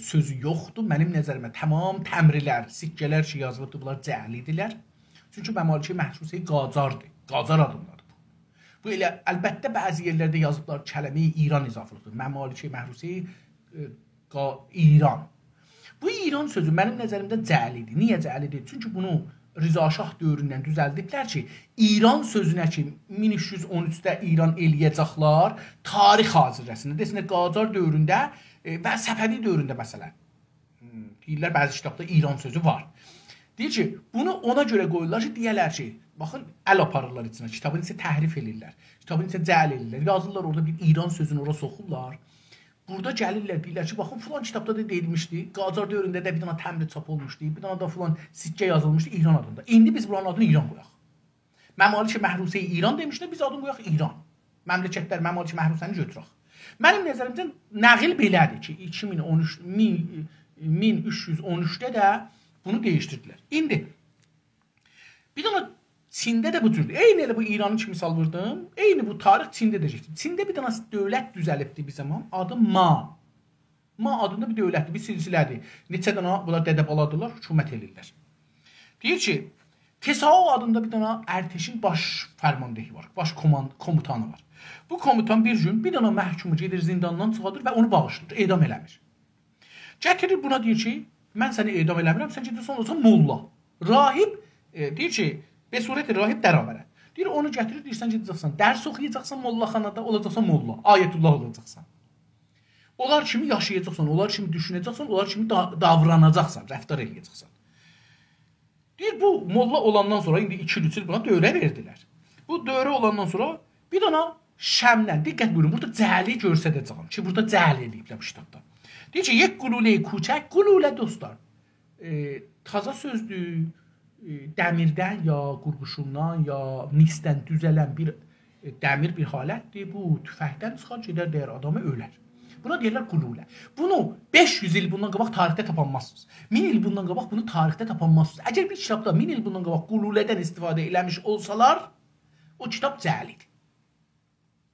sözü yoxdur. Mənim nəzərimə tamam təmrilər, sikkələr ki, yazılıbdır, bunlar cəhlidirlər. Çünki məmaliçi məhsusi Qacardır, Qacar adımlardır. Bu elə, əlbəttə bəzi yerlərdə yazıblar kələmi İran izafılıqdır. Məmaliçi məhsusi İran. Bu İran sözü mənim nəzərimdə cəhlidir. Niyə cəhlidir? Çünki bunu Rıza Şah dövründən düzəldiblər ki, İran sözünə ki, 1313-də İran eləyəcəklər, tarix hazırləsində, desinə Qacar dövründə və Səfəvi dövründə məsələn, deyirlər, bəzi kitabda İran sözü var. Deyir ki, bunu ona görə qoyurlar ki, deyərlər ki, baxın, əl aparırlar içinə, kitabı necə təhrif edirlər, kitabı necə cəl edirlər, yazırlar orada bir İran sözünü ora soxurlar. Burada gəlirlər, deyirlər ki, baxın, filan kitabda da deyilmişdi, Qacar dövründə də bir dana təmri çap olmuşdu, bir dana da filan sikkə yazılmışdı İran adında. İndi biz buranın adını İran qoyaq. Məmalik Məhrusəyi İran demişlər, biz adını qoyaq İran. Məmləkətlər Məmalik Məhrusəni götürək. Mənim nəzərimcə nəqil belədir ki, 1313-də də bunu değiştirdilər. İndi bir dana Çində də bu cürdür. Eyni elə bu İranı kimi misal vurdum. Eyni bu tarix Çində də geçdi. Çində bir dana dövlət düzəlibdi bir zaman. Adı Ma. Ma adında bir dövlətdir, bir silsilədir. Neçə dana bunlar dədə-baladılar, hökumət edirlər. Deyir ki, Tesao adında bir dana ərtəşin baş fərmandehi var, baş komutanı var. Bu komutan bir gün bir dana məhkumu gedir zindandan çıxardır və onu bağışlayır, edam eləmir. Gətirir buna deyir ki, mən səni edam eləmirəm, sən gedirsən olsan molla. Rahib deyir ki, besurət rahib dəravərə. Deyir onu gətirir, deyir sən gedəcəksən, dərs oxuyacaqsan mollaxanada, olacaqsan molla, ayətullah olacaqsan. Onlar kimi yaşayacaqsan, onlar kimi düşünəcəksən, onlar kimi davranacaqsan, rəftar edəcəksən. Deyir bu molla olandan sonra indi 2-3 il buna dövrə verdilər. Bu dövrə olandan sonra bir dana şəmdən, diqqət buyurun, burada cəhəli görsədəcəm ki, burada cəhəl ediblər bu kitabda. Deyir ki, yek qululə-i kuçək, qululə dostlar. Taza sözdür, dəmirdən ya qurğuşundan ya misdən düzələn bir dəmir bir halətdir. Bu tüfəkdən çıxar, gedər deyər adamı ölər. Buna deyirlər qululə. Bunu 500 il bundan qabaq tarixdə tapanmazsınız. 1000 il bundan qabaq bunu tarixdə tapanmazsınız. Əgər bir kitabda 1000 il bundan qabaq qululədən istifadə eləmiş olsalar, o kitab cəhlidir.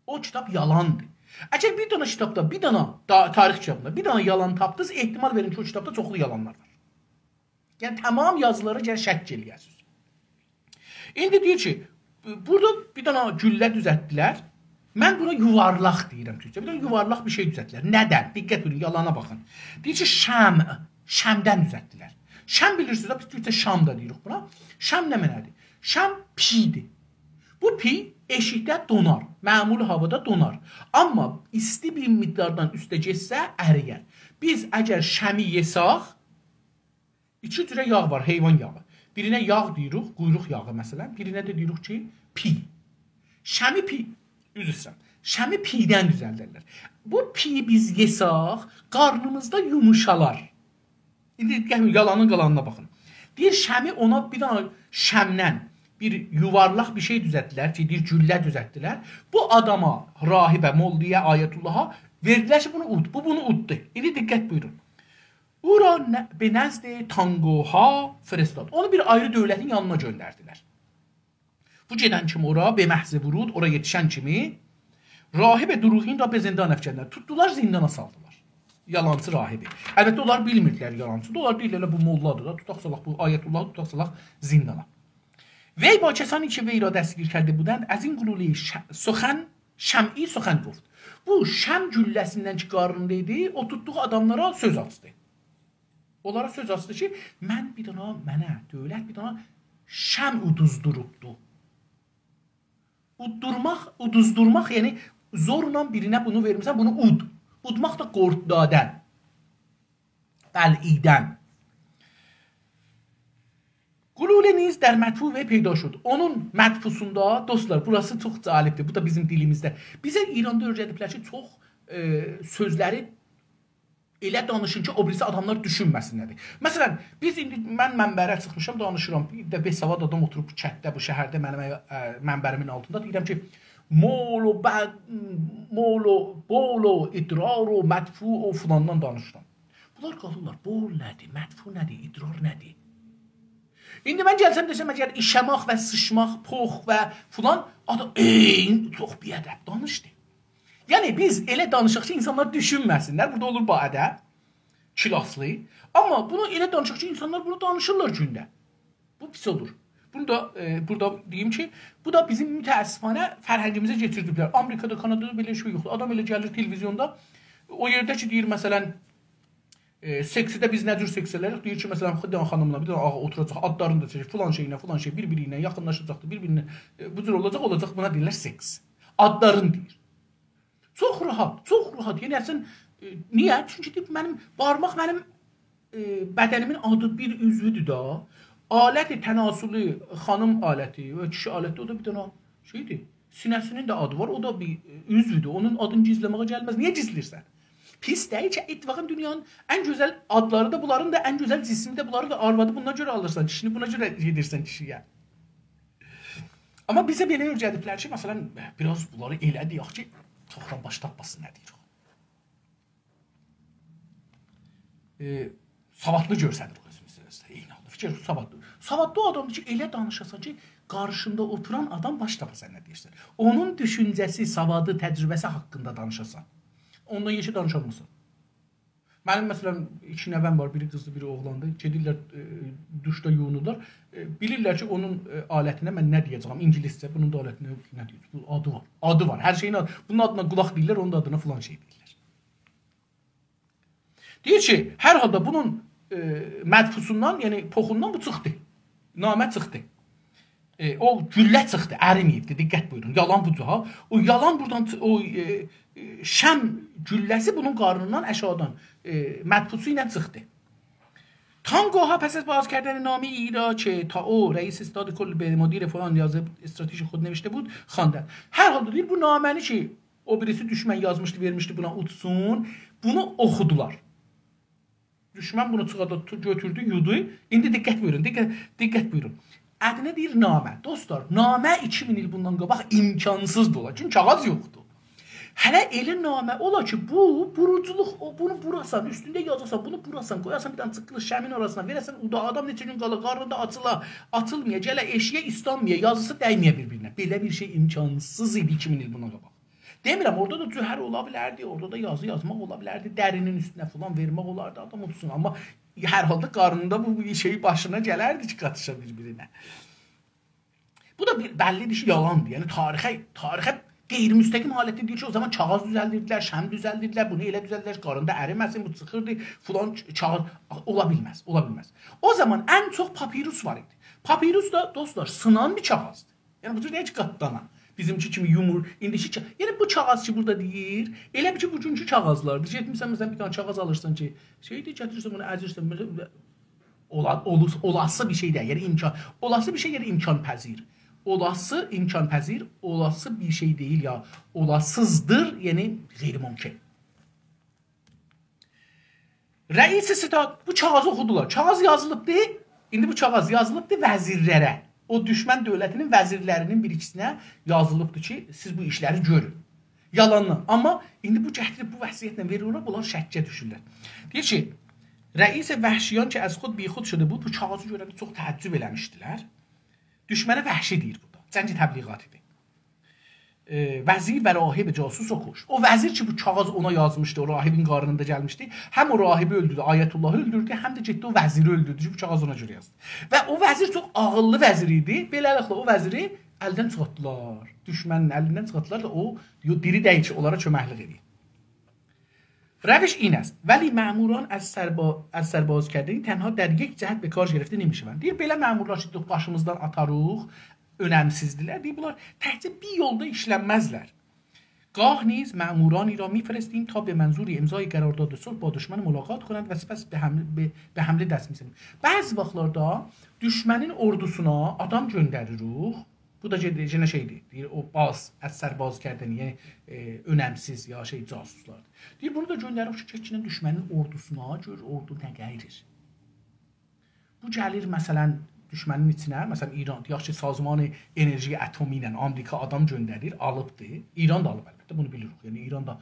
O kitab yalandır. Əgər bir dana kitabda, bir dana tarix kitabında, bir dana yalan tapdınız, ehtimal verin ki, o kitabda çoxlu yalanlar var. Yəni, tamam yazılara gəl şəkk eləyəsiniz. İndi deyir ki, burada bir dana güllə düzəltdilər. Mən buna yuvarlaq deyirəm Türkçə. Bir dana yuvarlaq bir şey düzəltdilər. Nədən? Diqqət edin, yalana baxın. Deyir ki, şəmdən düzəltdilər. Şəm bilirsiniz, biz Türkçə şam da deyirik buna. Şəm nə mənədir? Şəm pidir. Bu pi eşikdə donar, məmul havada donar. Amma isti bir miqdardan üstə getsə əriyər. Biz əgər şəmi yesaq, 2 cürə yağ var, heyvan yağı. Birinə yağ deyirik, quyruq yağı məsələn. Birinə də deyirik ki, pi. Şəmi pi, üzr istəyirəm. Şəmi pidən düzəldirlər. Bu pi biz yesaq, qarnımızda yumuşalar. İndi yalanın qalanına baxın. Deyir, şəmi ona bir dana şəmdən bir yuvarlaq bir şey düzəltdilər ki, deyir, güllə düzəltdilər. Bu adama, rahibə, molliyə, ayətullaha verdilər ki, bunu ud. Bu bunu uddu. İndi diqqət buyurun. Ura benəzdə tangoha frestad. Onu bir ayrı dövlətin yanına göndərdilər. Bu gedən kimi ora, beməhzi vurud, ora yetişən kimi rahibə duruğin da bezindan əfkənlər. Tutdular, zindana saldılar. Yalancı rahibi. Əlbəttə, onlar bilmirdilər yalancıdır. Onlar deyirlər, bu molladır da, tutaq salaq, bu ayətullahı tutaq salaq zindana. Vey با کسانی که وی را دستگیر کرده بودند از این گلوله şəm'i سخن گفت. Bu şəm gülləsindən ki qarnındaydı, o tutduğu adamlara söz açdı. Onlara söz açdı ki, mənə dövlət bir dana şəm uduzdurubdu. Uduzdurmaq, yəni zorla birinə bunu vermirsən, bunu ud. Udmaq da qorxdadən, bəl'idən. Qululə niz dər mətfu və peyda şud. Onun mətfusunda, dostlar, burası çox cəlibdir. Bu da bizim dilimizdə. Bizə İranda öyrədiblər ki, çox sözləri elə danışın ki, o birisi adamlar düşünməsinlər. Məsələn, mən mənbərə çıxmışam, danışıram. Bir də 5 savad adam oturub bu kətdə, bu şəhərdə mənim mənbərimin altında. Deyirəm ki, bolo, idrar, mətfu, o filandan danışıram. Bunlar qalırlar, bol nədir, mətfu nədir, idrar nədir? İndi mən gəlsəm desəm, əgər işəmaq və sıçmaq, pox və filan, adam, çox biədəb danışdı. Yəni, biz elə danışıq ki, insanlar düşünməsinlər. Burada olur bu ədəb, kilaslı. Amma bunu elə danışıq ki, insanlar bunu danışırlar gündə. Bu pis olur. Bunu da burada deyim ki, bu da bizim mütəəssifanə fərhəngimizə getirdiblər. Amerikada, Kanadada belə şey yoxdur. Adam elə gəlir televizyonda, o yerdə ki, deyir, məsələn, seksidə biz nə cür seks elərik? Deyir ki, məsələn, xanımla bir dənə ağa oturacaq, adlarını da çəkir, filan şey, bir-biri ilə yaxınlaşacaqdır, bir-birinə bu cür olacaq, buna deyirlər seks. Adlarını deyir. Çox rahat. Yəni, əslən, niyə? Çünki mənim barmaq mənim bədənimin adı bir üzvüdür da. Aləti tənasülü, xanım aləti və kişi aləti, o da bir dənə şeydir. Sinəsinin də adı var, o da bir üzvüdür. Onun adını gizləməyə gəlməz. Niyə gizlirsən? Pis deyil ki, ittifaqın dünyanın ən gözəl adları da, bunların da ən gözəl cismi de, bunları da arvadı buna görə alırsan, kişini buna görə yedirsən kişiyə. Amma bizə belə öyrədiblər ki, məsələn, biraz bunları elə deyək ki, çoxdan baş tapmasın, nə deyək. Savadlı görsədir özümüzdə. Eyni halda fikir savadlı. Savadlı o adamdır ki, elə danışasan ki, qarşında oturan adam baş tapasa nə deyirsən. Onun düşüncəsi, savadı, təcrübəsi haqqında danışasan. Ondan yeşə danışamırsan. Mənim məsələn 2 nəvəm var, biri qızdı, biri oğlandı. Gedirlər duşda yuyunurlar. Bilirlər ki, onun alətinə mən nə deyəcəm? İngiliscə bunun da alətinə nə deyəcəm? Adı var. Adı var. Hər şeyin adı. Bunun adına qulaq deyirlər, onun adına filan şey deyirlər. Deyir ki, hər halda bunun mədfusundan, yəni poxundan bu çıxdı. Namə çıxdı. O güllə çıxdı, əriməyibdi. Diqqət buyurun. Yalan budur ha. O yalan buradan o şəm gülləsi bunun qarnından aşağıdan mədfusu ilə çıxdı. تانگوها پس از باز کردن نامه ای را که تا او رئیس استاد کل به مدیر فلان نیاز استراتژی خود نوشته بود خواندن. Hər halda deyir bu naməni ki o birisi düşmən yazmışdı, vermişdi buna utsun, bunu oxudular. Düşmən bunu çıxardı, götürdü, yudu. İndi diqqət buyurun, diqqət buyurun. Adına deyir namə. Dostlar, namə 2000 il bundan qabaq imkansızdır ola. Çünki kağız yoxdur. Hələ elə namə ola ki, bu buruculuq, bunu burasan, üstündə yazasan, bunu burasan, qoyasan bir dənə çıqqılı şəmin arasına, verəsən, o da adam neçə gün qalır, qarnında açılmaya, gələ eşiyə islanmaya, yazısı dəyməyə bir-birinə. Belə bir şey imkansız idi 2000 il bundan qabaq. Demirəm, orada da cühər ola bilərdi, orada da yazı yazmaq ola bilərdi, dərinin üstünə falan vermək olardı, adam utsun. Amma hər halda qarnında bu şeyi başına gələrdi ki, qatışa bir-birinə. Bu da bəllidir ki, yalandır. Yəni tarixə qeyri-müstəqim halətdə deyir ki, o zaman kağız düzəldirdilər, şəm düzəldirdilər, bunu elə düzəldirdilər, qarında əriməsin, bu çıxırdı, filan kağız ola bilməz, ola bilməz. O zaman ən çox papirus var idi. Papirus da dostlar sınan bir kağızdır. Yəni bu cür necə qatlanan? Bizimki kimi yumur, indiki kağız. Yəni bu kağız ki burada deyir, elə bir ki bugünkü kağızlardır. Getmirsən məsələn bir dənə kağız alırsan ki, şeydir, gətirirsən bunu əzirsən, olası bir şey deyil, yəni imkan, olası bir şey yəni imkanpəzir. Olası imkanpəzir, olası bir şey değil ya, olasızdır, yani qeyri-mümkün. Rəis-i Sitat bu kağızı oxudular. Kağız yazılıbdı, indi bu kağız yazılıbdı vəzirlərə. O düşmən dövlətinin vəzirlərinin bir ikisinə yazılıbdı ki, siz bu işləri görün. Yalanlı. Amma indi bu gətirib bu vəsiyyətlə verirlər, bunlar şəkkə düşürlər. Deyir ki, Rəis-i Vəhşiyan ki, az xud bixud şudu bu kağızı görəndə çox təəccüb eləmişdilər. Düşmənə vəhşi deyir burada. Cəngi təbliğatıdır. Vəzir və rahib casus oxuş. O vəzir ki, bu kağız ona yazmışdı, o rahibin qarnında gəlmişdi. Həm o rahibi öldürdü, Ayətullahı öldürdü, həm də getdi o vəziri öldürdü ki, bu kağız ona görə yazdı. Və o vəzir çox ağıllı vəzir idi. Beləliklə o vəziri əldən çıxartdılar. Düşmənin əlindən çıxartdılar da o diri deyil ki, onlara köməklik edir. روش این است ولی ماموران از سرباز کردنی تنها در یک جهت به کار گرفته نمیشوند. Deyir belə məmurlar ki, başımızdan atarıq, önəmsizdirlər. Deyir bunlar təkcə bir yolda işlənməzlər. گاه نیز مامورانی را میفرستیم تا به منظور امضای قرارداد صلح با دشمن ملاقات کنند و سپس به حمله دست میزنیم. Bəzi vaxtlarda düşmənin ordusuna adam göndəririk. Bu da yenə şeydir. Deyir o sərbaz kərdəni, yəni önəmsiz ya casuslardır. Deyir bunu da göndərib ki, keçinən düşmənin ordusuna gör, ordu nə qəyirir. Bu gəlir məsələn düşmənin içinə, məsələn İran, deyək ki, sazman enerji atomi ilə Amerika adam göndərir, alıbdır. İran da alıb əlbəttə, bunu bilirik. Yəni İran da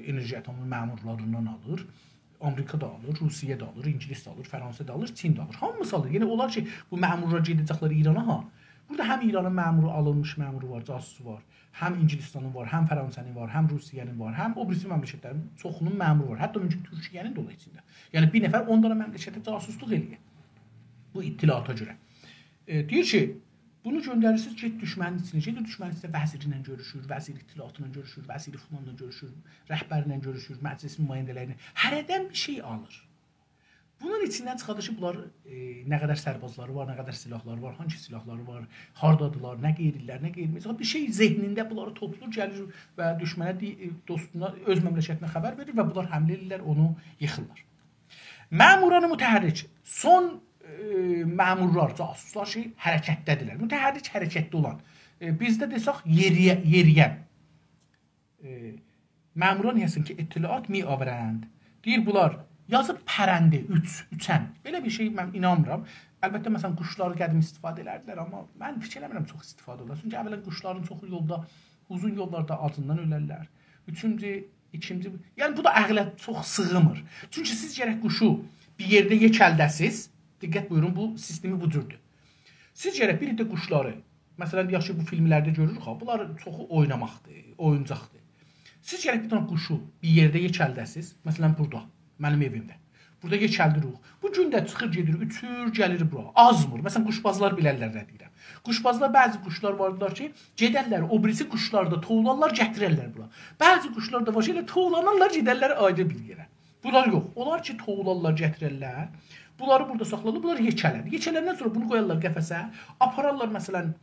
enerji atomu məmurlarından alır. Amerika da alır, Rusiya da alır, İngilis də alır, Fransa da alır, Çin də alır. Hamısı alır. Yəni onlar ki, bu məmurlar gedəcəklər İrana ha. Burada həm İranın məmuru alınmış məmuru var, casusu var, həm İngilistanın var, həm Fransanın var, həm Rusiyanın var, həm o birisi məmləkətlərin çoxunun məmuru var. Hətta mümkün Türkiyənin də o içində. Yəni bir nəfər 10 dənə məmləkətə casusluq eləyir. Bu ittilata görə. Deyir ki, bunu göndərirsiniz, get düşmənin içinə, gedin düşmənin içində vəziri ilə görüşür, vəzir ittilatla görüşür, vəziri filanla görüşür, rəhbərlə görüşür, məclis nümayəndələri hərədən bir şey alır. Bunun içindən çıxadır ki, bunlar nə qədər sərbazları var, nə qədər silahları var, hangi silahları var, hardadılar, nə qeyrirlər, nə qeyrilməyəcək. Bir şey zehnində bunları toplur, gəlir və düşmənə, dostuna, öz məmləkətinə xəbər verir və bunlar həmlə edirlər, onu yıxırlar. Məmuran mütəhərrik son məmurlar, casuslar hərəkətdədirlər. Mütəhərrik hərəkətdə olan. Bizdə desək yeriyən. Məmurlar niyəsin ki, ittilaat mi avrənd. Deyir bunlar yazıb pərəndi, üçən. Belə bir şey mən inanmıram. Əlbəttə, məsələn, quşları qədim istifadə edərdilər, amma mən fikir eləmirəm çox istifadə olurlar. Çünki əvvələn quşların çoxu yolda, uzun yollarda acından ölərlər. Üçüncü, ikinci, yəni bu da əqlə çox sığmır. Çünki siz gərək quşu bir yerdə yekəldəsiz, diqqət buyurun, bu sistemi bu cürdür. Siz gərək bir də quşları, məsələn, yaxşı bu filmlərdə görürük, bunlar çoxu oynamaqdır, oyuncaqdır. Siz gərək bir dənə quşu bir yerdə yekəldəsiz, məsələn, burada, mənim evimdə. Burada yekəldirik. Bu gün də çıxır, gedir, üçür, gəlir bura. Azmır. Məsələn, quşbazlar bilərlər nə deyirəm. Quşbazlar, bəzi quşlar vardılar ki, gedərlər, o birisi quşlarda toğlarlar, gətirərlər bura. Bəzi quşlar da var ki, elə toğlanarlar, gedərlər ayrı bir yerə. Bunlar yox. Onlar ki, toğlarlar, gətirərlər. Bunları burada saxlanır, bunlar yekələr. Yekələndən sonra bunu qoyarlar qəfəsə, apararlar məsələn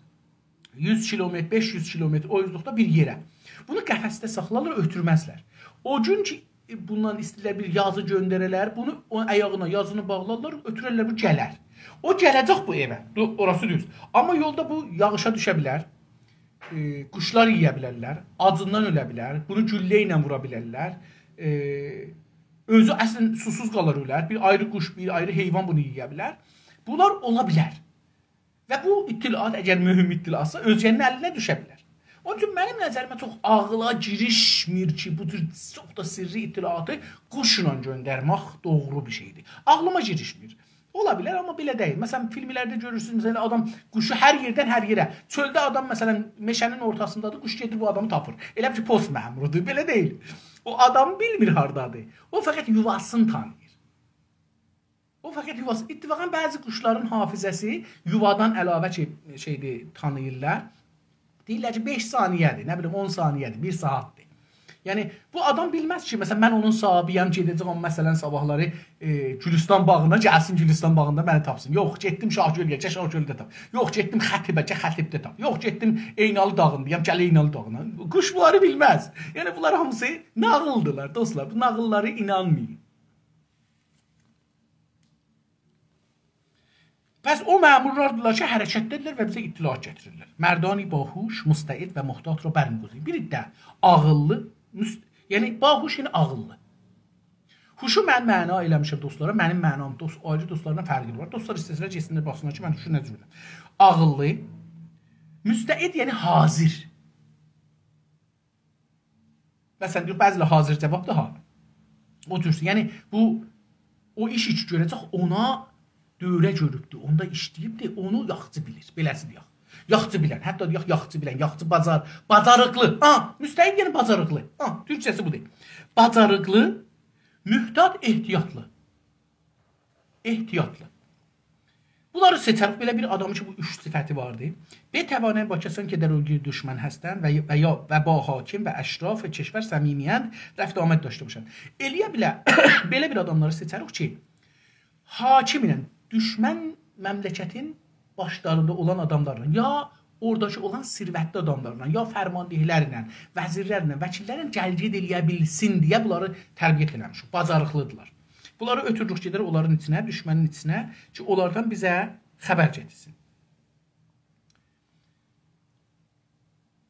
100 kilometr, 500 kilometr o yüzlükdə bir yerə. Bunu qəfəsdə saxlarlar, ötürməzlər. O gün ki, bundan istəyirlər bir yazı göndərələr, bunu ayağına, yazını bağlarlar, ötürərlər, bu gələr. O gələcək bu evə, orası düz. Amma yolda bu yağışa düşə bilər, quşlar yiyə bilərlər, acından ölə bilər, bunu güllə ilə vura bilərlər, özü əslən susuz qalır ölər, bir ayrı quş, bir ayrı heyvan bunu yiyə bilər. Bunlar ola bilər. Və bu ittilaat, əgər mühüm ittilatsa, özgənin əlinə düşə bilər. Onun üçün mənim nəzərimə çox ağla girişmir ki, bu tür çox da sirri ittilatı quşla göndərmək doğru bir şeydir. Ağlıma girişmir. Ola bilər, amma belə deyil. Məsələn, filmlərdə görürsünüz, məsələn, adam quşu hər yerdən hər yerə. Çöldə adam, məsələn, meşənin ortasındadır, quş gedir bu adamı tapır. Elə bir post məmurudur, belə deyil. O adam bilmir hardadır. O fəqət yuvasını tanıyır. O fəqət yuvası. İttifaqən bəzi quşların hafizəsi yuvadan əlavə şeydir, tanıyırlar. Deyirlər ki, 5 saniyədir, nə bilim 10 saniyədir, 1 saatdir. Yəni, bu adam bilməz ki, məsələn, mən onun sahibiyəm, gedəcəm, məsələn, sabahları Gülüstan bağına, gəlsin Gülüstan bağında məni tapsın. Yox, getdim Şahgölyə, Şahgöldə tap. Yox, getdim Xətibə, Xətibdə tap. Yox, getdim Eynalı dağındayam, gəl Eynalı dağına. Quş bunları bilməz. Yəni, bunlar hamısı nağıldılar, dostlar. Bu nağılları inanmayın. Pəs o məmurlardırlar ki, hərəkətdədirlər və bizə ittilaat gətirirlər. Mərdani bahuş, müstəid və muhtat ro bərmigozin. Biri də ağıllı, yəni bahuş yəni ağıllı. Huşu mən məna eləmişəm dostlara, mənim mənam ayrı dostlardan fərqi var. Dostlar istəsələr keçsinlər baxsınlar ki, mən huşu nə cürəm. Ağıllı, müstəid yəni hazır. Məsələn, deyir, bəzilə hazır cavab da ha. O cürsün, yəni bu o iş görəcək ona dövrə görübdür, onda işləyibdir, onu yaxçı bilir, beləsi deyək. Yaxçı bilən, hətta deyək, yaxçı bilən, yaxçı bacarıqlı. Müstəid yəni bacarıqlı. Türkçəsi bu deyil. Bacarıqlı, mühtat, ehtiyatlı. Ehtiyatlı. Bunları seçərək, belə bir adamın ki, bu 3 sifəti vardır. Betəvanən bakəsən kedər ölgür düşmən həstən və ya ba hakim və əşraf və keşvər səmimiyyənd rəft amət daşlamışan. Eləyə bilə, belə bir adamları seçərək ki, hakim ilə düşmən məmləkətin başlarında olan adamlarla, ya oradakı olan sirvətli adamlarla, ya fərmandihlərlə, vəzirlərlə, vəkillərlə gəlgid eləyə bilsin deyə bunları tərbiyyət eləmişik. Bacarıqlıdırlar. Bunları ötürürük gedər onların içinə, düşmənin içinə ki, onlardan bizə xəbər getirsin.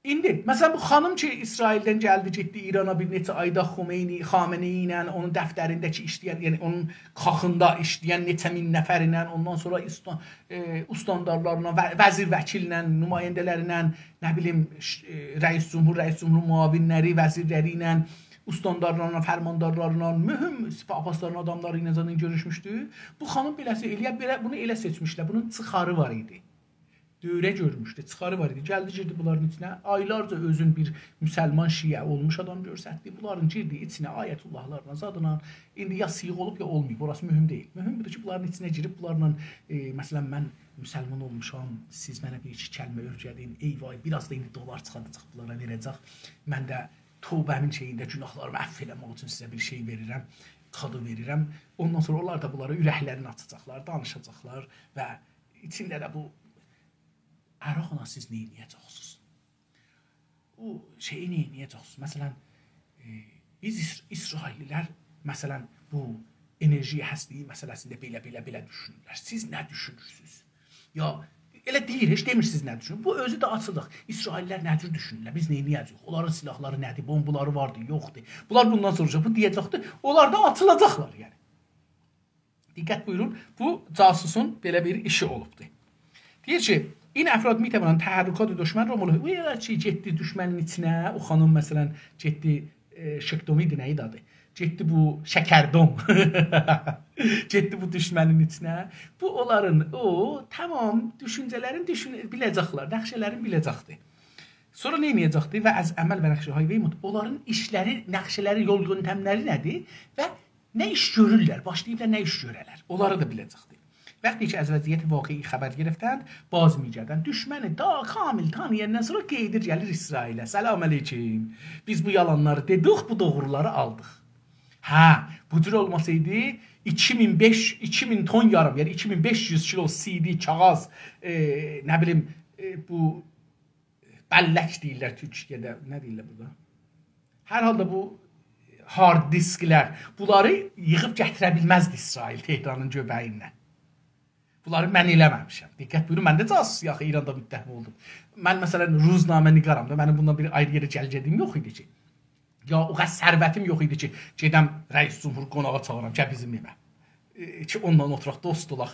İndi, məsələn, bu xanım ki, İsraildən gəldi, getdi İrana bir neçə ayda Xameneyi ilə, onun dəftərindəki işləyən, yəni onun xaxında işləyən neçə min nəfər ilə, ondan sonra ustandarlarla, vəzir vəkillə, nümayəndələrlə, nə bilim, rəis cumhur müavinləri, vəzirləri ilə, ustandarlarla, fərmandarlarla, mühüm papasların adamları ilə zaten görüşmüşdü. Bu xanım beləsi eləyə, bunu elə seçmişlər, bunun çıxarı var idi. Dövrə görmüşdü, çıxarı var idi. Gəldi, girdi bunların içinə. Aylarca özün bir müsəlman şiə olmuş adam görsətdi. Bunların girdi içinə ayətullahlarla, zadına. İndi ya sıyıq olub ya olmayıb. Orası mühüm deyil. Mühümdür ki, bunların içinə girib, bunlarla, məsələn, mən müsəlman olmuşam, siz mənə bir iki kəlmə öyrədin, eyvay, biraz da indi dolar çıxadacaq, bunlara verəcək. Mən də tövbəmin şeyində günahlarımı əff eləmək üçün sizə bir şey verirəm, tadı verirəm. Ondan sonra onlar da bunlara ürəklərini açacaqlar, danışacaqlar və içində də bu Əraqla siz neynəyəcəksiniz? O şeyi neynəyəcəksiniz? Məsələn, biz İsraillilər, məsələn, bu enerji həsliyi məsələsində belə düşünürlər. Siz nə düşünürsünüz? Ya elə deyir, heç demirsiniz nə düşünür. Bu özü də açılıq. İsraillər nə cür düşünürlər? Biz nə edəcəyik? Onların silahları nədir? Bombaları vardı, yoxdur. Bunlar bundan soracaq, bu deyəcəkdir. Onlar da atılacaqlar yəni. Diqqət buyurun. Bu casusun belə bir işi olubdur. Deyir ki, این افراد می توانند تحرکات دشمن را ملاحظه چی جدی düşmənin içinə o xanım məsələn ciddi şektomidi nəyi dadı? Ciddi bu şəkərdom. Ciddi bu düşmənin içinə. Bu onların tamam düşüncələrin biləcəklər, nəqşələrin biləcəkdir. Sonra nə edəcəkdir və az əməl və nəqşəhay və onların işləri, nəqşələri, yol yöntəmləri nədir və nə iş görürlər, başlayıblar nə iş görərlər. Onları da biləcəkdir. وقتی که از وضعیت واقعی خبر گرفتند باز می‌گردند düşməni da kamil tanıyandan sonra qeydir gəlir İsrailə. Salam aleyküm. Biz bu yalanları dedik, bu doğruları aldıq. Ha, bu cür olmasaydı 2000 ton yarım, yəni 2500 kilo CD kağız, nə bilim bu bəllək deyirlər Türkiyədə, nə deyirlər burada? Hər halda bu hard disklər bunları yığıb gətirə bilməzdi İsrail Tehranın göbəyindən. Bunları mən eləməmişəm. Diqqət buyurun, mən də casus yaxı İranda müttəhim oldum. Mən məsələn ruznamə nigaramda, mənim bundan bir ayrı yerə gələcədiyim yox idi ki. Ya o qədər sərvətim yox idi ki, gedəm rəis cümhur qonağa çağıram, gəl bizim evə. Ki onunla oturaq, dost olaq,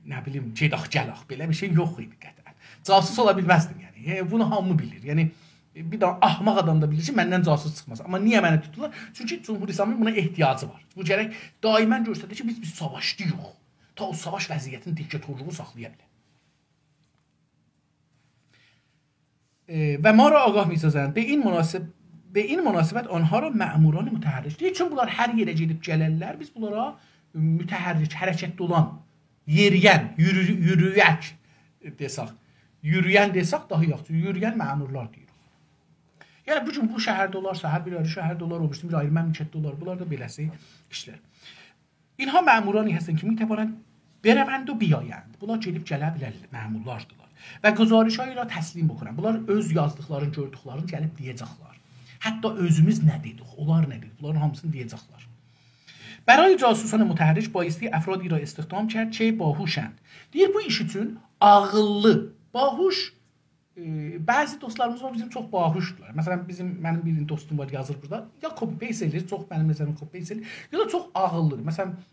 nə bilim, gedək, gələk. Belə bir şey yox idi qətiyyən. Casus ola bilməzdim yəni. Bunu hamı bilir. Yəni bir daha ahmaq adam da bilir ki, məndən casus çıxmaz. Amma niyə məni tutdular? Çünki Cümhur İslamın buna ehtiyacı var. Bu gərək daimən göstərdir ki, biz savaşdıyıq. Ta o savaş vəziyyətinin diktatorluğu saxlaya bilər. Və ma ra ağah misazən به این مناسبت آنها را مأموران متحرک deyir. Çünki bunlar hər yerə gedib gəlirlər. Biz bunlara mütəhərrik, hərəkətli olan, yeriyən, yürüyək desək. Yürüyən desək daha yaxşı. Yürüyən məmurlar deyir. Yəni bu gün bu şəhərdə olarsa, hər bir ayrı şəhərdə olar, o birisi bir ayrı məmləkətdə olar. Bunlar da beləsi işlər. اینها məmurانی هستند که میتوانند بروند و بیایند. Bunlar gedib gələ bilər məmurlardılar. Və güzarişləri ilə təslim bıxıran. Bunlar öz yazdıqlarını, gördüklərini gəlib deyəcəklər. Hətta özümüz nə dedik, onlar nə dedik, bunların hamısını deyəcəklər. برای جاسوسان متحرک بایستی افرادی را استخدام کرد چه باهوشند. Deyir bu iş üçün ağıllı, bahuş bəzi dostlarımız var bizim çox bahuşdular. Məsələn mənim bir dostum var yazır burada. Ya copy paste edir, çox mənim nəzərimdə copy paste edir, ya da çox ağıllıdır.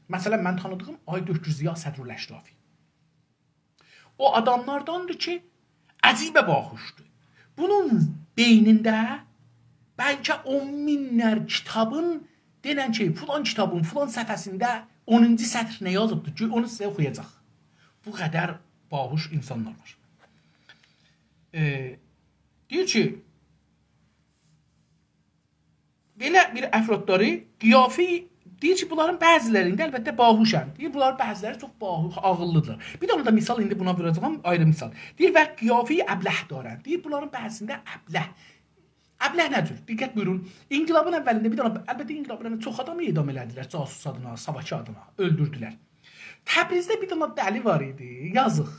Məsələn mən tanıdığım Aydökür Ziya Sədrül Əşrafi. O adamlardandır ki, əcibə bahuşdur. Bunun beynində bəlkə 10 minlər kitabın denən ki, filan kitabın filan səhifəsində 10-cu sətr nə yazıbdır ki, onu sizə oxuyacaq. Bu qədər bahuş insanlar var. Deyir ki, belə bir əfradları qiyafi, deyir ki, bunların bəzilərində əlbəttə bahuşən. Deyir, bunların bəziləri çox ağıllıdırlar. Bir də misal indi buna verəcəm, ayrı misal. Deyir, və qiyafi əbləh darən. Deyir, bunların bəzisində əbləh. Əbləh nədir? Diqqət buyurun. İnqilabın əvvəlində bir dənə, əlbəttə inqilabın əvvəlində çox adamı idam elədilər, casus adına, Sabaki adına, öldürdülər. Təbrizdə bir dənə dəli var idi, yazıq.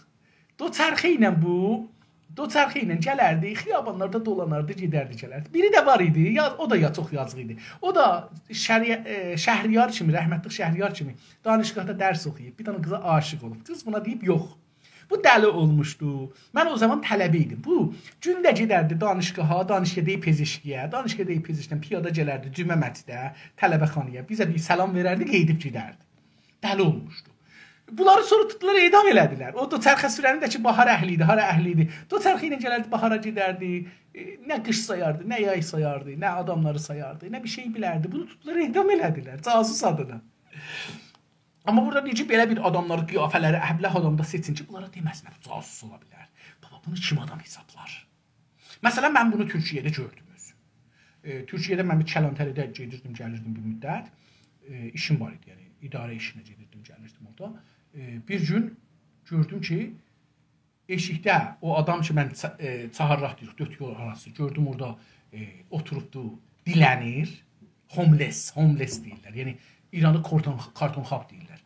Doçarxı ilə gələrdi, xiyabanlarda dolanardı, gedərdi, gələrdi. Biri də var idi, o da çox yazıq idi. O da Şəhriyar kimi, rəhmətli Şəhriyar kimi danışqahda dərs oxuyub, bir dənə qıza aşiq olub. Qız buna deyib, yox. Bu dəli olmuşdu. Mən o zaman tələbə idim. Bu gündə gedərdi danışqaha, danışqədəyi pezeşkiyə, danışqədəyi pezeşkdən piyada gələrdi cümə məscidə, tələbəxanaya. Bizə bir salam verərdi, qeydib gedərdi. Dəli olmuşdu. Bunları sonra tutdular, edam elədilər. O da çərxə sürəni də ki, bahar əhli idi, hara əhli idi. O çərxə ilə gələrdi, bahara gedərdi. Nə qış sayardı, nə yay sayardı, nə adamları sayardı, nə bir şey bilərdi. Bunu tutdular, edam elədilər. Casus adına. Amma burada deyir ki, belə bir adamları, qiyafələri, əbləh adamda seçin ki, bunlara deməsinlər, casus ola bilər. Baba, bunu kim adam hesablar? Məsələn, mən bunu Türkiyədə gördüm özüm. Türkiyədə mən bir Kələntəlidə gedirdim, gəlirdim bir müddət. İşim var idi, yəni idarə işinə gedirdim, gəlirdim orada. Bir gün gördüm ki, eşikdə o adam ki, mən çaharraq deyir, 4 yol arası gördüm orada oturubdu, dilənir, homeless deyirlər. Yəni, İran'da karton xab deyirlər.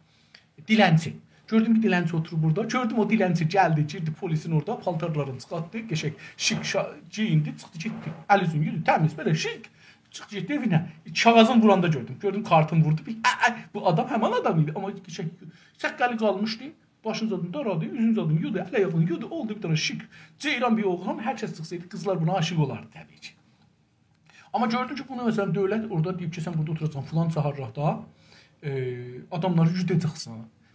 Dilənçi. Gördüm ki, dilənçi oturur burada. Gördüm o dilənçi gəldi, girdi polisin orada, paltarlarını çıxartdı, qəşəng şik giyindi, çıxdı, getdi. Əl üzünü yürüdü, təmiz, belə şik. Çıx getdi evinə. Kağızın vuranda gördüm. Gördüm kartın vurdu. Bu adam həmin adam idi. Amma səqqəli qalmışdı. Başını zaten daradı, yüzünü zaten yudu, əl ayağını yudu. Oldu bir tane şık. Ceyran bir oğlan. Hər kəs çıxsaydı kızlar buna aşık olardı təbii ki. Amma gördüm ki bunu məsələn dövlət orada deyib ki sən burada oturacaqsan filan çağırraqda adamları yudacaqsan.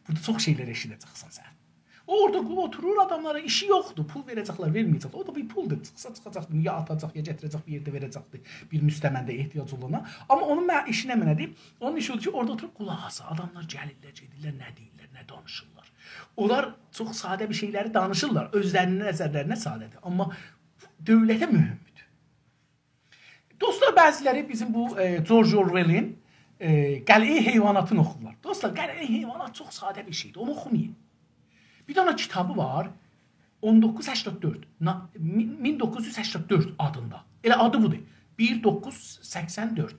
Burada çox şeylər eşidəcəksən sən. Orada oturur adamlara işi yoxdur. Pul verəcəklər, verməyəcəklər. O da bir puldur. Çıxacaqdı, ya atacaq, ya gətirəcək, bir yerdə verəcəkdi bir müstəməndə ehtiyac olana. Amma onun işi nə mənədir? Onun işi odur ki, orada oturub qulaq asa. Adamlar gəlirlər, gedirlər, nə deyirlər, nə danışırlar. Onlar çox sadə bir şeyləri danışırlar. Özlərinin nəzərlərinə sadədir. Amma dövlətə mühümdür. Dostlar, bəziləri bizim bu George Orwell'in Qəl'ə Heyvanatını oxurlar. Dostlar, Qəl'ə Heyvanat çox sadə bir şeydir. Onu oxumayın. Bir tane kitabı var. 1984 adında. Elə adı budur. 1984.